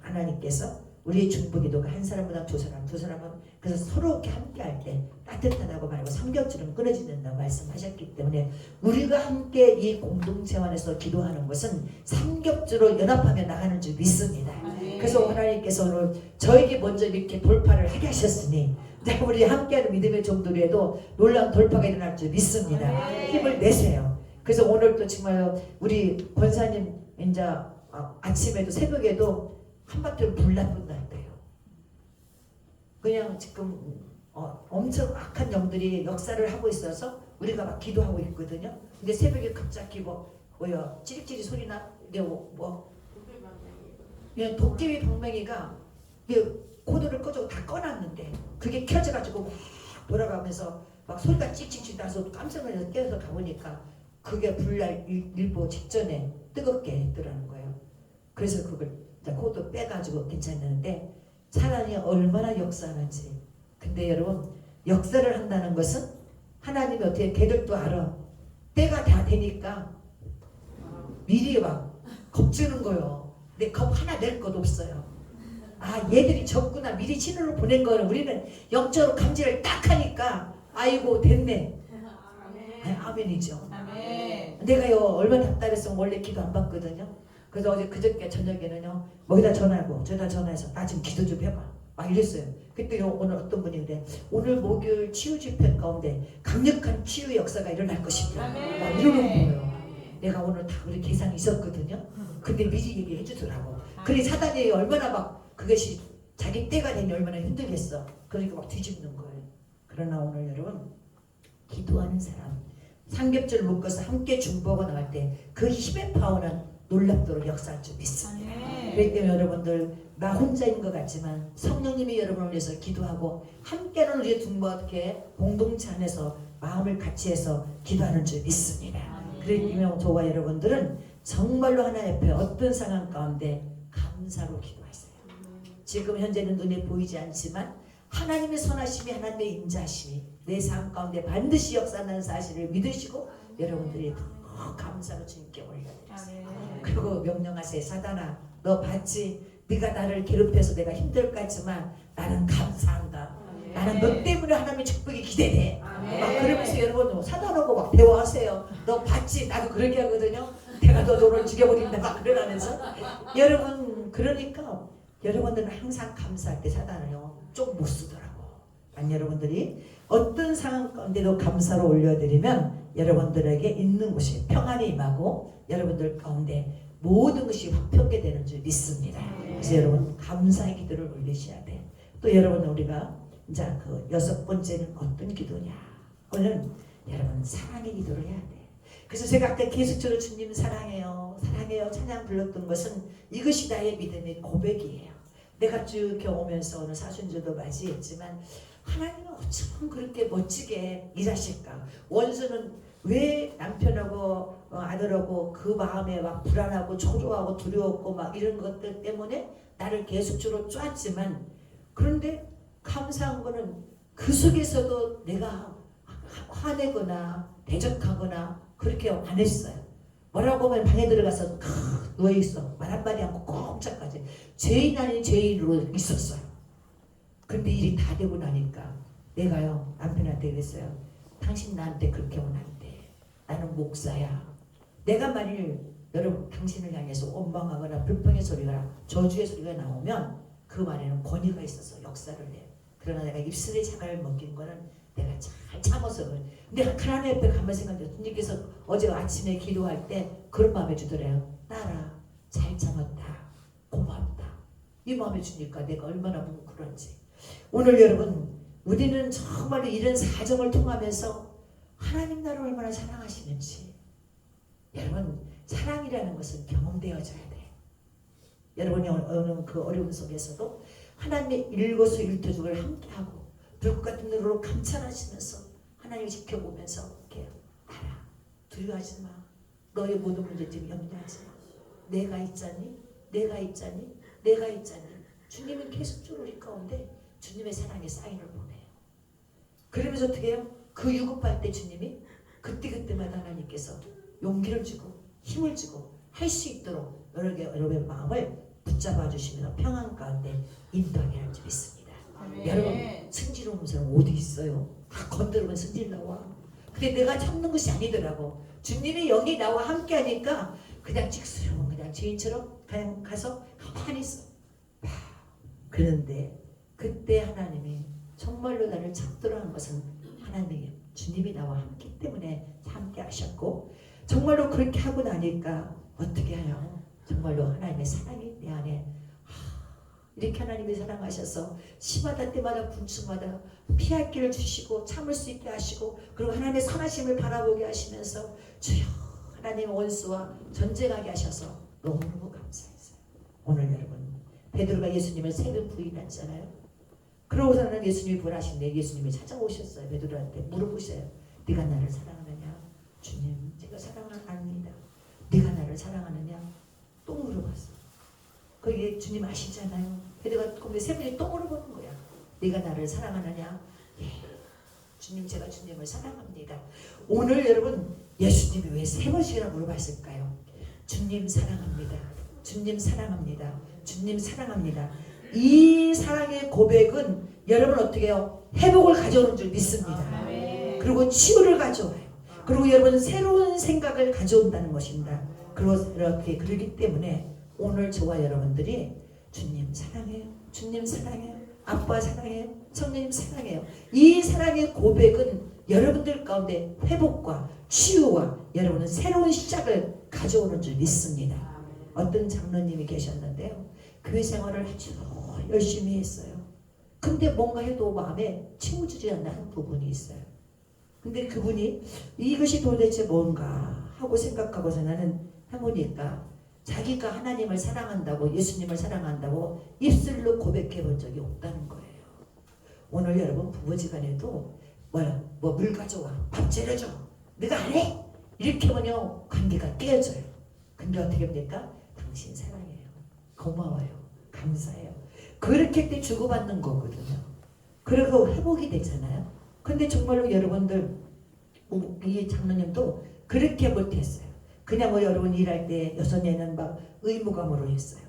하나님께서 우리의 중보기도가 한 사람보다 두 사람은 그래서 서로 이렇게 함께할 때 따뜻하다고 말하고 삼겹줄은 끊어진다고 말씀하셨기 때문에 우리가 함께 이 공동체 안에서 기도하는 것은 삼겹줄로 연합하며 나가는 줄 믿습니다. 그래서 하나님께서 오늘 저에게 먼저 이렇게 돌파를 하게 하셨으니 우리 함께하는 믿음의 종들에도 놀라운 돌파가 일어날 줄 믿습니다. 힘을 내세요. 그래서 오늘 또 정말 우리 권사님 이제 아침에도 새벽에도 한바탕 불났던 것 같아요. 그냥 지금 엄청 악한 영들이 역사를 하고 있어서 우리가 막 기도하고 있거든요. 근데 새벽에 갑자기 뭐야 찌릿찌릿 소리나 그냥 도깨비 방맹이가 코드를 꺼주고 다 꺼놨는데 그게 켜져가지고 막 돌아가면서 막 소리가 찍찍찍 나서 깜짝 놀라서 깨어서 가보니까 그게 불날 일보 직전에 뜨겁게 했더라는 거예요. 그래서 그걸 코드 빼가지고 괜찮았는데 사단이 얼마나 역사하는지. 근데 여러분 역사를 한다는 것은 하나님이 어떻게 걔들도 알아. 때가 다 되니까 미리 막 겁주는 거예요. 근데 겁 하나 낼 것도 없어요. 얘들이 적구나 미리 신호를 보낸 거는 우리는 영적으로 감지를 딱 하니까 아이고 됐네. 아멘이죠. 내가요 얼마나 답답했으면 원래 기도 안 받거든요. 그래서 어제 그저께 저녁에는요 거기다 전화하고 저기다 전화해서 나 지금 기도 좀 해봐 막 이랬어요. 그때요 오늘 어떤 분이 그래 오늘 목요일 치유 집회 가운데 강력한 치유의 역사가 일어날 것입니다 막 이러는 거예요. 내가 오늘 다 우리 계산이 있었거든요. 근데 미리 얘기해 주더라고. 그래 사단이 얼마나 막 그것이 자기 때가 되니 얼마나 힘들겠어. 그러니까 막 뒤집는 거예요. 그러나 오늘 여러분 기도하는 사람 삼겹줄 묶어서 함께 중보하고 나갈 때 그 힘의 파워는 놀랍도록 역사할 줄 믿습니다. 그렇기 때문에 여러분들 나 혼자인 것 같지만 성령님이 여러분을 위해서 기도하고 함께는 우리의 중보하게 공동체 안에서 마음을 같이 해서 기도하는 줄 믿습니다. 그렇기 때문에 저와 여러분들은 정말로 하나님 앞에 어떤 상황 가운데 감사로 기도하세요. 지금 현재는 눈에 보이지 않지만 하나님의 선하심이 하나님의 인자하심이 내 삶 가운데 반드시 역사하는 사실을 믿으시고 여러분들이 더 감사로 주님께 올려드리세요. 그리고 명령하세요. 사단아 너 봤지? 네가 나를 괴롭혀서 내가 힘들 것 같지만 나는 감사한다. 나는 너 때문에 하나님의 축복이 기대돼. 막 그러면서 여러분 사단하고 막 대화하세요. 너 봤지? 나도 그렇게 하거든요. 내가 너를 죽여버린다 막 그러면서 여러분 그러니까 여러분들은 항상 감사할 때 사단을요 좀 못 쓰더라고. 여러분들이 어떤 상황 가운데도 감사로 올려드리면 여러분들에게 있는 곳이 평안이 임하고 여러분들 가운데 모든 것이 화평게 되는 줄 믿습니다. 그래서 여러분 감사의 기도를 올리셔야 돼. 또 여러분 우리가 이제 그 6번째는 어떤 기도냐? 오늘은 여러분 사랑의 기도를 해야 돼. 그래서 제가 아까 계속적으로 주님 사랑해요 사랑해요 찬양 불렀던 것은 이것이 나의 믿음의 고백이에요. 내가 쭉 경험하면서 오늘 사순절도 맞이했지만 하나님은 어쩜 그렇게 멋지게 일하실까? 원수는 왜 남편하고 아들하고 그 마음에 막 불안하고 초조하고 두려웠고 막 이런 것들 때문에 나를 계속적으로 쪼았지만 그런데 감사한 거는 그 속에서도 내가 화내거나 대적하거나 그렇게 안 했어요. 뭐라고 하면 방에 들어가서 누워있어. 말 한마디 않고 꼼짝까지 죄인 아닌 죄인으로 있었어요. 근데 일이 다 되고 나니까 내가요 남편한테 그랬어요. 당신 나한테 그렇게 하면 안 돼. 나는 목사야. 내가 만일 여러분 당신을 향해서 원망하거나 불평의 소리가 저주의 소리가 나오면 그 말에는 권위가 있어서 역사를 해. 그러나 내가 입술에 자갈을 먹긴 거는 내가 잘 참아서 그래. 근데 하나님 앞에 가만 생각해. 주님께서 어제 아침에 기도할 때 그런 마음에 주더래요. 딸아 잘 참았다. 고맙다. 이 마음에 주니까 내가 얼마나 뭉클한지. 오늘 여러분 우리는 정말로 이런 사정을 통하면서 하나님 나를 얼마나 사랑하시는지 여러분 사랑이라는 것은 경험되어져야 돼. 여러분이 어느 그 어려움 속에서도 하나님의 일거수일투족을 함께하고 불꽃 같은 눈으로 감찰하시면서 하나님을 지켜보면서 이렇게 알아. 두려워하지 마. 너의 모든 문제점 염려하지 마. 내가 있잖니? 내가 있잖니? 내가 있잖니? 주님은 계속적으로 우리 가운데 주님의 사랑의 사인을 보내요. 그러면서 어떻게 해요? 그 유급할 때 주님이 그때그때마다 하나님께서 용기를 주고 힘을 주고 할 수 있도록 여러분의 마음을 붙잡아 주시면서 평안 가운데 인도하게 할 줄 믿습니다. 여러분 승질로운 사람 어디 있어요? 다 건드리면 승질 나와. 근데 내가 참는 것이 아니더라고. 주님의 영이 나와 함께 하니까 그냥 찍수로 그냥 죄인처럼 그냥 가서 가만히 있어. 그런데 그때 하나님이 정말로 나를 찾도록 한 것은 하나님이 주님이 나와 함께 때문에 함께 하셨고, 정말로 그렇게 하고 나니까 어떻게 해요? 정말로 하나님의 사랑이 내 안에 이렇게 하나님이 사랑하셔서 시마다 때마다 군수마다 피할 길을 주시고 참을 수 있게 하시고, 그리고 하나님의 선하심을 바라보게 하시면서 주여 하나님의 원수와 전쟁하게 하셔서 너무너무 감사했어요. 오늘 여러분 베드로가 예수님을 3번 부인했잖아요. 그러고서는 예수님이 부활하신데 예수님이 찾아오셨어요. 베드로한테 물어보셔요. 네가 나를 사랑하느냐? 주님 제가 사랑을 압니다. 네가 나를 사랑하느냐? 또 물어봤어요. 그게 주님 아시잖아요. 베드로가 근데 3번이 또 물어보는 거야. 네가 나를 사랑하느냐? 예. 주님 제가 주님을 사랑합니다. 오늘 여러분 예수님이 왜 3번씩이나 물어봤을까요? 주님 사랑합니다. 주님 사랑합니다. 주님 사랑합니다. 이 사랑의 고백은 여러분 어떻게 해요? 회복을 가져오는 줄 믿습니다. 그리고 치유를 가져와요. 그리고 여러분 새로운 생각을 가져온다는 것입니다. 그렇게 그러기 때문에 오늘 저와 여러분들이 주님 사랑해요. 주님 사랑해요. 아빠 사랑해요. 성령님 사랑해요. 이 사랑의 고백은 여러분들 가운데 회복과 치유와 여러분은 새로운 시작을 가져오는 줄 믿습니다. 어떤 장로님이 계셨는데요. 교회 생활을 아주 열심히 했어요. 근데 뭔가 해도 마음에 채워주지 않는 부분이 있어요. 근데 그분이 이것이 도대체 뭔가 하고 생각하고서 나는 해보니까 자기가 하나님을 사랑한다고 예수님을 사랑한다고 입술로 고백해 본 적이 없다는 거예요. 오늘 여러분 부부지간에도 뭐 물 가져와 밥 차려줘 내가 안 해 이렇게 하면요 관계가 깨어져요. 근데 어떻게 합니까? 당신 사랑해요. 고마워요. 감사해요. 그렇게 때 주고받는 거거든요. 그리고 회복이 되잖아요. 근데 정말로 여러분들 이 장로님도 그렇게 못했어요. 그냥 뭐 여러분 일할 때 6년은 막 의무감으로 했어요.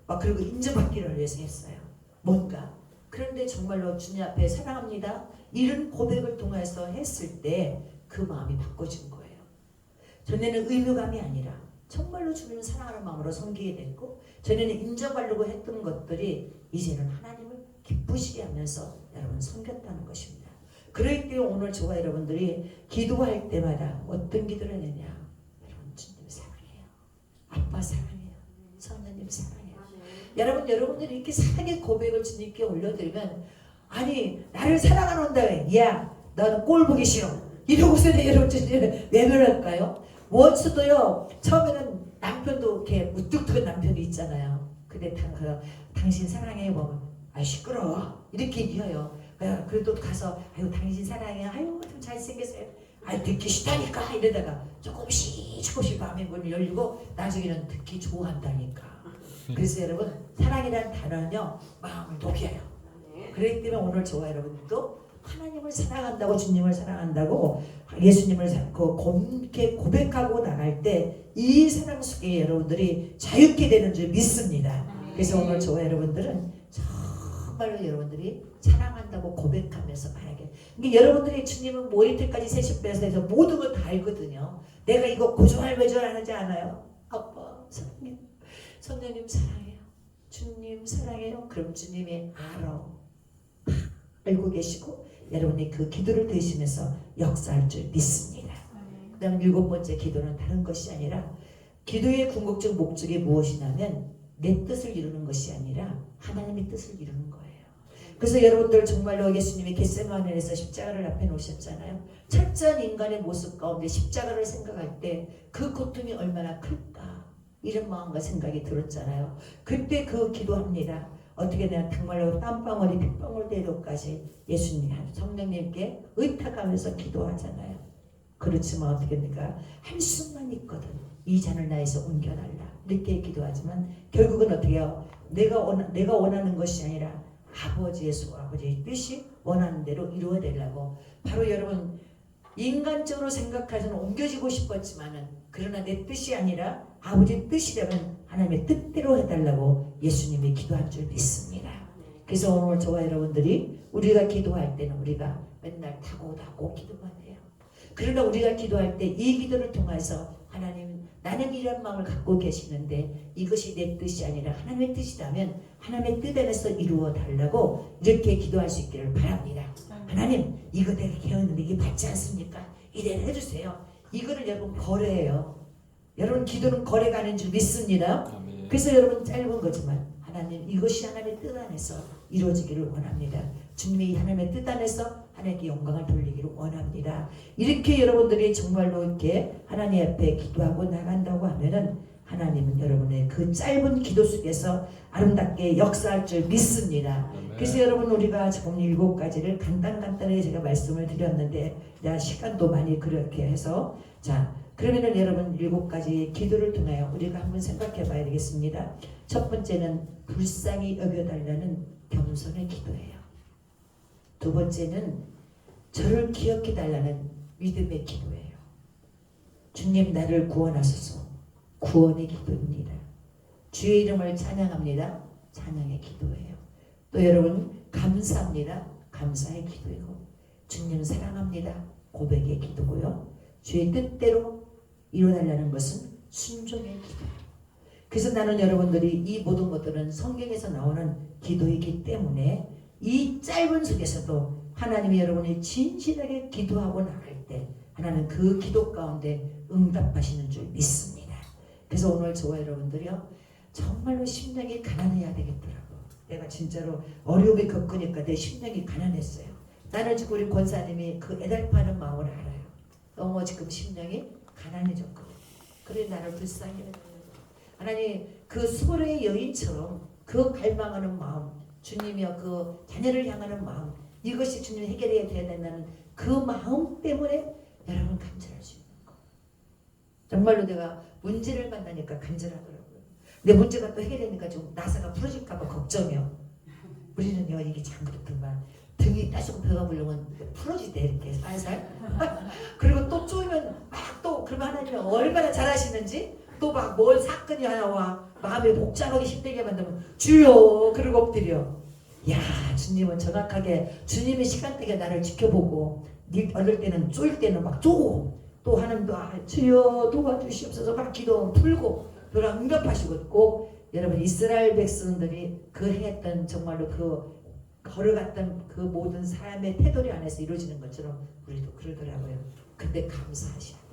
막 그리고 인정받기를 위해서 했어요. 뭔가. 그런데 정말로 주님 앞에 사랑합니다. 이런 고백을 통해서 했을 때 그 마음이 바꿔진 거예요. 전에는 의무감이 아니라 정말로 주님을 사랑하는 마음으로 섬기게 됐고, 전에는 인정하려고 했던 것들이 이제는 하나님을 기쁘시게 하면서 여러분 섬겼다는 것입니다. 그럴 때 오늘 저와 여러분들이 기도할 때마다 어떤 기도를 했느냐? 여러분 주님 사랑해요. 아빠 사랑해요. 성령님 사랑해요. 여러분들이 이렇게 사랑의 고백을 주님께 올려드리면, 아니 나를 사랑하는데 야 나는 꼴 보기 싫어 이러고서 여러분 주님을 외면할까요? 원수도요 처음에는 남편도 이렇게 무뚝뚝한 남편이 있잖아요. 근데 당신 사랑해 보면 아 시끄러워 이렇게 얘기해요. 그래도 가서 아유 당신 사랑해 아유 좀 잘생겼어요 아 듣기 싫다니까 이러다가 조금씩 마음의 문을 열리고 나중에는 듣기 좋아한다니까. 그래서 여러분 사랑이라는 단어는요 마음을 녹여요. 그렇기 때문에 오늘 저와 여러분들도 하나님을 사랑한다고 주님을 사랑한다고 예수님을 이렇게 고백하고 나갈 때 이 사랑 속에 여러분들이 자유케 되는 줄 믿습니다. 그래서 오늘 저와 여러분들은 정말로 여러분들이 사랑한다고 고백하면서 가야게. 이게 여러분들이 주님은 모니터까지 30배에서 해서 모든 걸 다 알거든요. 내가 이거 고정할 외절하는지 않아요? 아빠 사랑해요. 성령님 사랑해요. 주님 사랑해요. 그럼 주님이 알고 계시고 여러분이 그 기도를 드시면서 역사할 줄 믿습니다. 그 다음 7번째 기도는 다른 것이 아니라 기도의 궁극적 목적이 무엇이냐면 내 뜻을 이루는 것이 아니라 하나님의 뜻을 이루는 거예요. 그래서 여러분들 정말로 예수님이 겟세마네에서 십자가를 앞에 놓으셨잖아요. 철저한 인간의 모습 가운데 십자가를 생각할 때 그 고통이 얼마나 클까 이런 마음과 생각이 들었잖아요. 그때 그 기도합니다. 어떻게 내가 정말로 땀방울이 핏방울 되도까지 예수님 성령님께 의탁하면서 기도하잖아요. 그렇지만 어떻게 합니까? 할 수만 있거든 이 잔을 나에서 옮겨달라 이렇게 기도하지만 결국은 어떻게 해요? 내가 원하는 것이 아니라 아버지의 수, 아버지의 뜻이 원하는 대로 이루어내려고. 바로 여러분 인간적으로 생각해서는 옮겨지고 싶었지만은 그러나 내 뜻이 아니라 아버지의 뜻이라면 하나님의 뜻대로 해달라고 예수님이 기도한 줄 믿습니다. 그래서 오늘 저와 여러분들이 우리가 기도할 때는 우리가 맨날 타고 기도만 해요. 그러나 우리가 기도할 때 이 기도를 통해서 하나님 나는 이런 마음을 갖고 계시는데 이것이 내 뜻이 아니라 하나님의 뜻이라면 하나님의 뜻 안에서 이루어 달라고 이렇게 기도할 수 있기를 바랍니다. 하나님 이거 내가 깨었는데 이게 맞지 않습니까? 이대로 해주세요. 이거를 여러분 거래예요. 여러분 기도는 거래가 아닌 줄 믿습니다. 그래서 여러분 짧은 거지만 하나님 이것이 하나님의 뜻 안에서 이루어지기를 원합니다. 주님이 하나님의 뜻 안에서 하나님께 영광을 돌리기를 원합니다. 이렇게 여러분들이 정말로 이렇게 하나님 앞에 기도하고 나간다고 하면은 하나님은 여러분의 그 짧은 기도 속에서 아름답게 역사할 줄 믿습니다. 그래서 여러분 우리가 지금 7가지를 간단하게 제가 말씀을 드렸는데 시간도 많이 그렇게 해서 자 그러면은 여러분 7가지 기도를 통하여 우리가 한번 생각해 봐야 되겠습니다. 첫 번째는 불쌍히 여겨달라는 겸손의 기도예요. 두 번째는 저를 기억해 달라는 믿음의 기도예요. 주님 나를 구원하소서. 구원의 기도입니다. 주의 이름을 찬양합니다. 찬양의 기도예요. 또 여러분 감사합니다. 감사의 기도이고 주님 사랑합니다. 고백의 기도고요. 주의 뜻대로 이루어달라는 것은 순종의 기도예요. 그래서 나는 여러분들이 이 모든 것들은 성경에서 나오는 기도이기 때문에 이 짧은 속에서도 하나님이 여러분이 진실하게 기도하고 나갈 때 하나님 그 기도 가운데 응답하시는 줄 믿습니다. 그래서 오늘 저와 여러분들이요 정말로 심령이 가난해야 되겠더라고. 내가 진짜로 어려움이 겪으니까 내 심령이 가난했어요. 나는 지금 우리 권사님이 그 애달파는 마음을 알아요. 너무 지금 심령이 가난해졌거든요. 그래 나를 불쌍히 해요. 하나님 그 소래의 여인처럼 그 갈망하는 마음 주님이여 그 자녀를 향하는 마음 이것이 주님 해결해야 된다는 그 마음 때문에 여러분 간절할 수 있는 거. 정말로 내가 문제를 만나니까 간절하더라고요. 근데 문제가 또 해결되니까 좀 나사가 풀어질까 봐 걱정이요. 우리는요 이게 참 그렇더만 등이 따시고 배가 불르면 풀어지대 이렇게 살살. 그리고 또 쪼이면 막 또 그러면 하나님이 얼마나 잘하시는지 또 막 뭘 사건이 하나 와 마음에 복잡하게 힘들게 만들면 주여 그러고 엎드려. 야 주님은 정확하게 주님의 시간대에 나를 지켜보고 어릴 때는 쪼일 때는 막 쪼고 또 하나님도 주여 도와주시옵소서 막 기도 풀고 그런 응답하시고 꼭 여러분 이스라엘 백성들이 그 행했던 정말로 그 걸어갔던 그 모든 사람의 태도리 안에서 이루어지는 것처럼 우리도 그러더라고요. 근데 감사하셔야 돼요.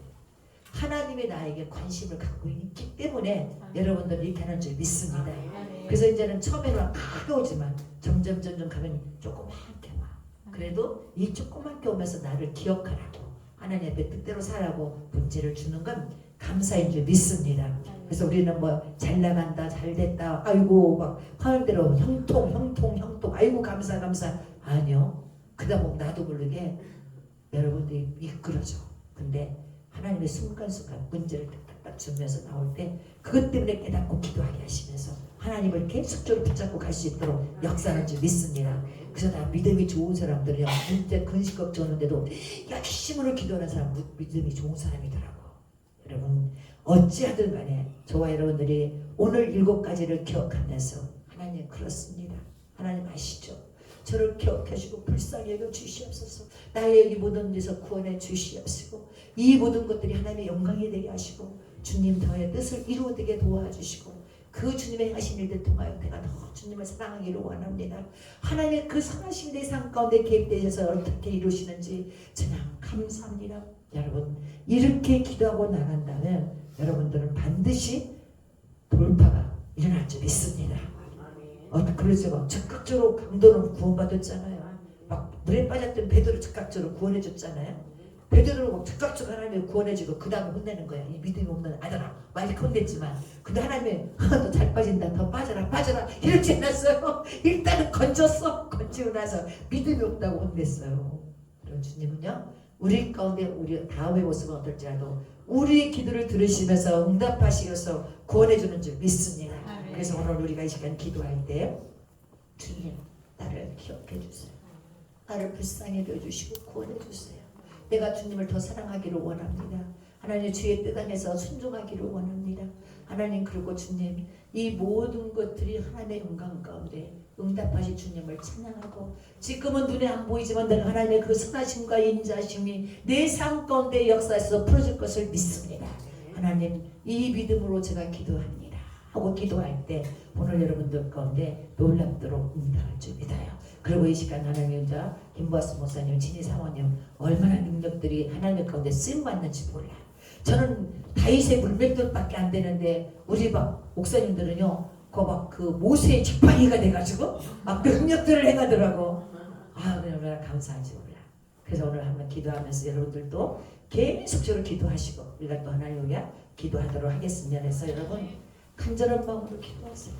하나님이 나에게 관심을 갖고 있기 때문에 여러분들 이렇게 하는 줄 믿습니다. 그래서 이제는 처음에는 막 크게 오지만 점점 가면 조그맣게 와. 그래도 이 조그맣게 오면서 나를 기억하라고 하나님 앞에 뜻대로 살라고 문제를 주는 건 감사인 줄 믿습니다. 그래서 우리는 뭐 잘 나간다 잘됐다 아이고 막 하는 대로 형통 아이고 감사 아니요. 그러다 보면 나도 모르게 여러분들이 미끄러져. 근데 하나님의 순간순간 문제를 딱 주면서 나올 때 그것 때문에 깨닫고 기도하게 하시면서 하나님을 이렇게 숙조로 붙잡고 갈 수 있도록 역사하는 줄 믿습니다. 그래서 나 믿음이 좋은 사람들이야 문제 근심 걱정하는데도 열심으로 기도하는 사람 믿음이 좋은 사람이더라고. 여러분 어찌하든 간에 저와 여러분들이 오늘 7가지를 기억하면서 하나님 그렇습니다. 하나님 아시죠? 저를 기억하시고 불쌍히 여겨 주시옵소서. 나의 이 모든 데서 구원해 주시옵시고 이 모든 것들이 하나님의 영광이 되게 하시고 주님 저의 뜻을 이루어지게 도와주시고 그 주님의 하신 일들 통하여 내가 더 주님을 사랑하기를 원합니다. 하나님의 그 선하신 내 삶 가운데 개입되셔서 어떻게 이루시는지 정말 감사합니다. 여러분 이렇게 기도하고 나간다면 여러분들은 반드시 돌파가 일어날 줄 믿습니다. 그러죠. 즉각적으로 강도는 구원받았잖아요. 막 물에 빠졌던 베드로를 즉각적으로 구원해줬잖아요. 베드로를 막 즉각적으로 하나님이 구원해주고 그 다음에 혼내는 거야. 이 믿음이 없는 아들아 막 이렇게 혼냈지만 근데 하나님이 너 잘 빠진다 더 빠져라 이러지 않았어요. 일단은 건지고 나서 믿음이 없다고 혼냈어요. 그럼 주님은요 우리 가운데 우리 다음의 모습은 어떨지라도 우리의 기도를 들으시면서 응답하시면서 구원해주는 줄 믿습니다. 그래서 오늘 우리가 이 시간 기도할 때 주님 나를 기억해 주세요. 나를 불쌍히 여겨주시고 구원해 주세요. 내가 주님을 더 사랑하기를 원합니다. 하나님 주의 뜻 안에서 순종하기를 원합니다. 하나님 그리고 주님 이 모든 것들이 하나님의 영광 가운데 응답하신 주님을 찬양하고 지금은 눈에 안 보이지만 내가 하나님의 그 선하심과 인자심이 내 삶 가운데 역사에서 풀어질 것을 믿습니다. 하나님 이 믿음으로 제가 기도합니다 하고 기도할 때 오늘 여러분들 가운데 놀랍도록 응답할 줄 믿어요. 그리고 이 시간 하나님 자 김보아스 목사님, 진희 사모님 얼마나 능력들이 하나님 가운데 쓰임받는지 몰라요. 저는 다윗의 물맷돌밖에 안 되는데 우리 막 목사님들은요 그 모세의 지팡이가 돼가지고 막 능력들을 해가더라고. 얼마나 감사한지 몰라. 그래서 오늘 한번 기도하면서 여러분들도 계속적으로 기도하시고 우리가 또 하나님 위해 기도하도록 하겠습니다. 그래서 여러분 간절한 마음으로 기도하세요.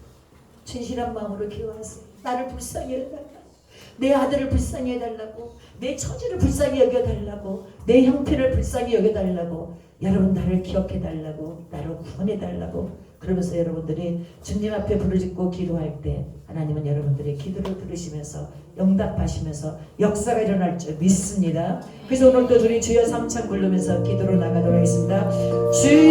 진실한 마음으로 기도하세요. 나를 불쌍히 해달라고, 내 아들을 불쌍히 해달라고, 내 처지를 불쌍히 여겨달라고, 내 형편을 불쌍히 여겨달라고, 여러분 나를 기억해달라고, 나를 구원해달라고. 그러면서 여러분들이 주님 앞에 부르짖고 기도할 때 하나님은 여러분들의 기도를 들으시면서 응답하시면서 역사가 일어날 줄 믿습니다. 그래서 오늘도 우리 주여 삼창 부르면서 기도로 나가도록 하겠습니다. 주여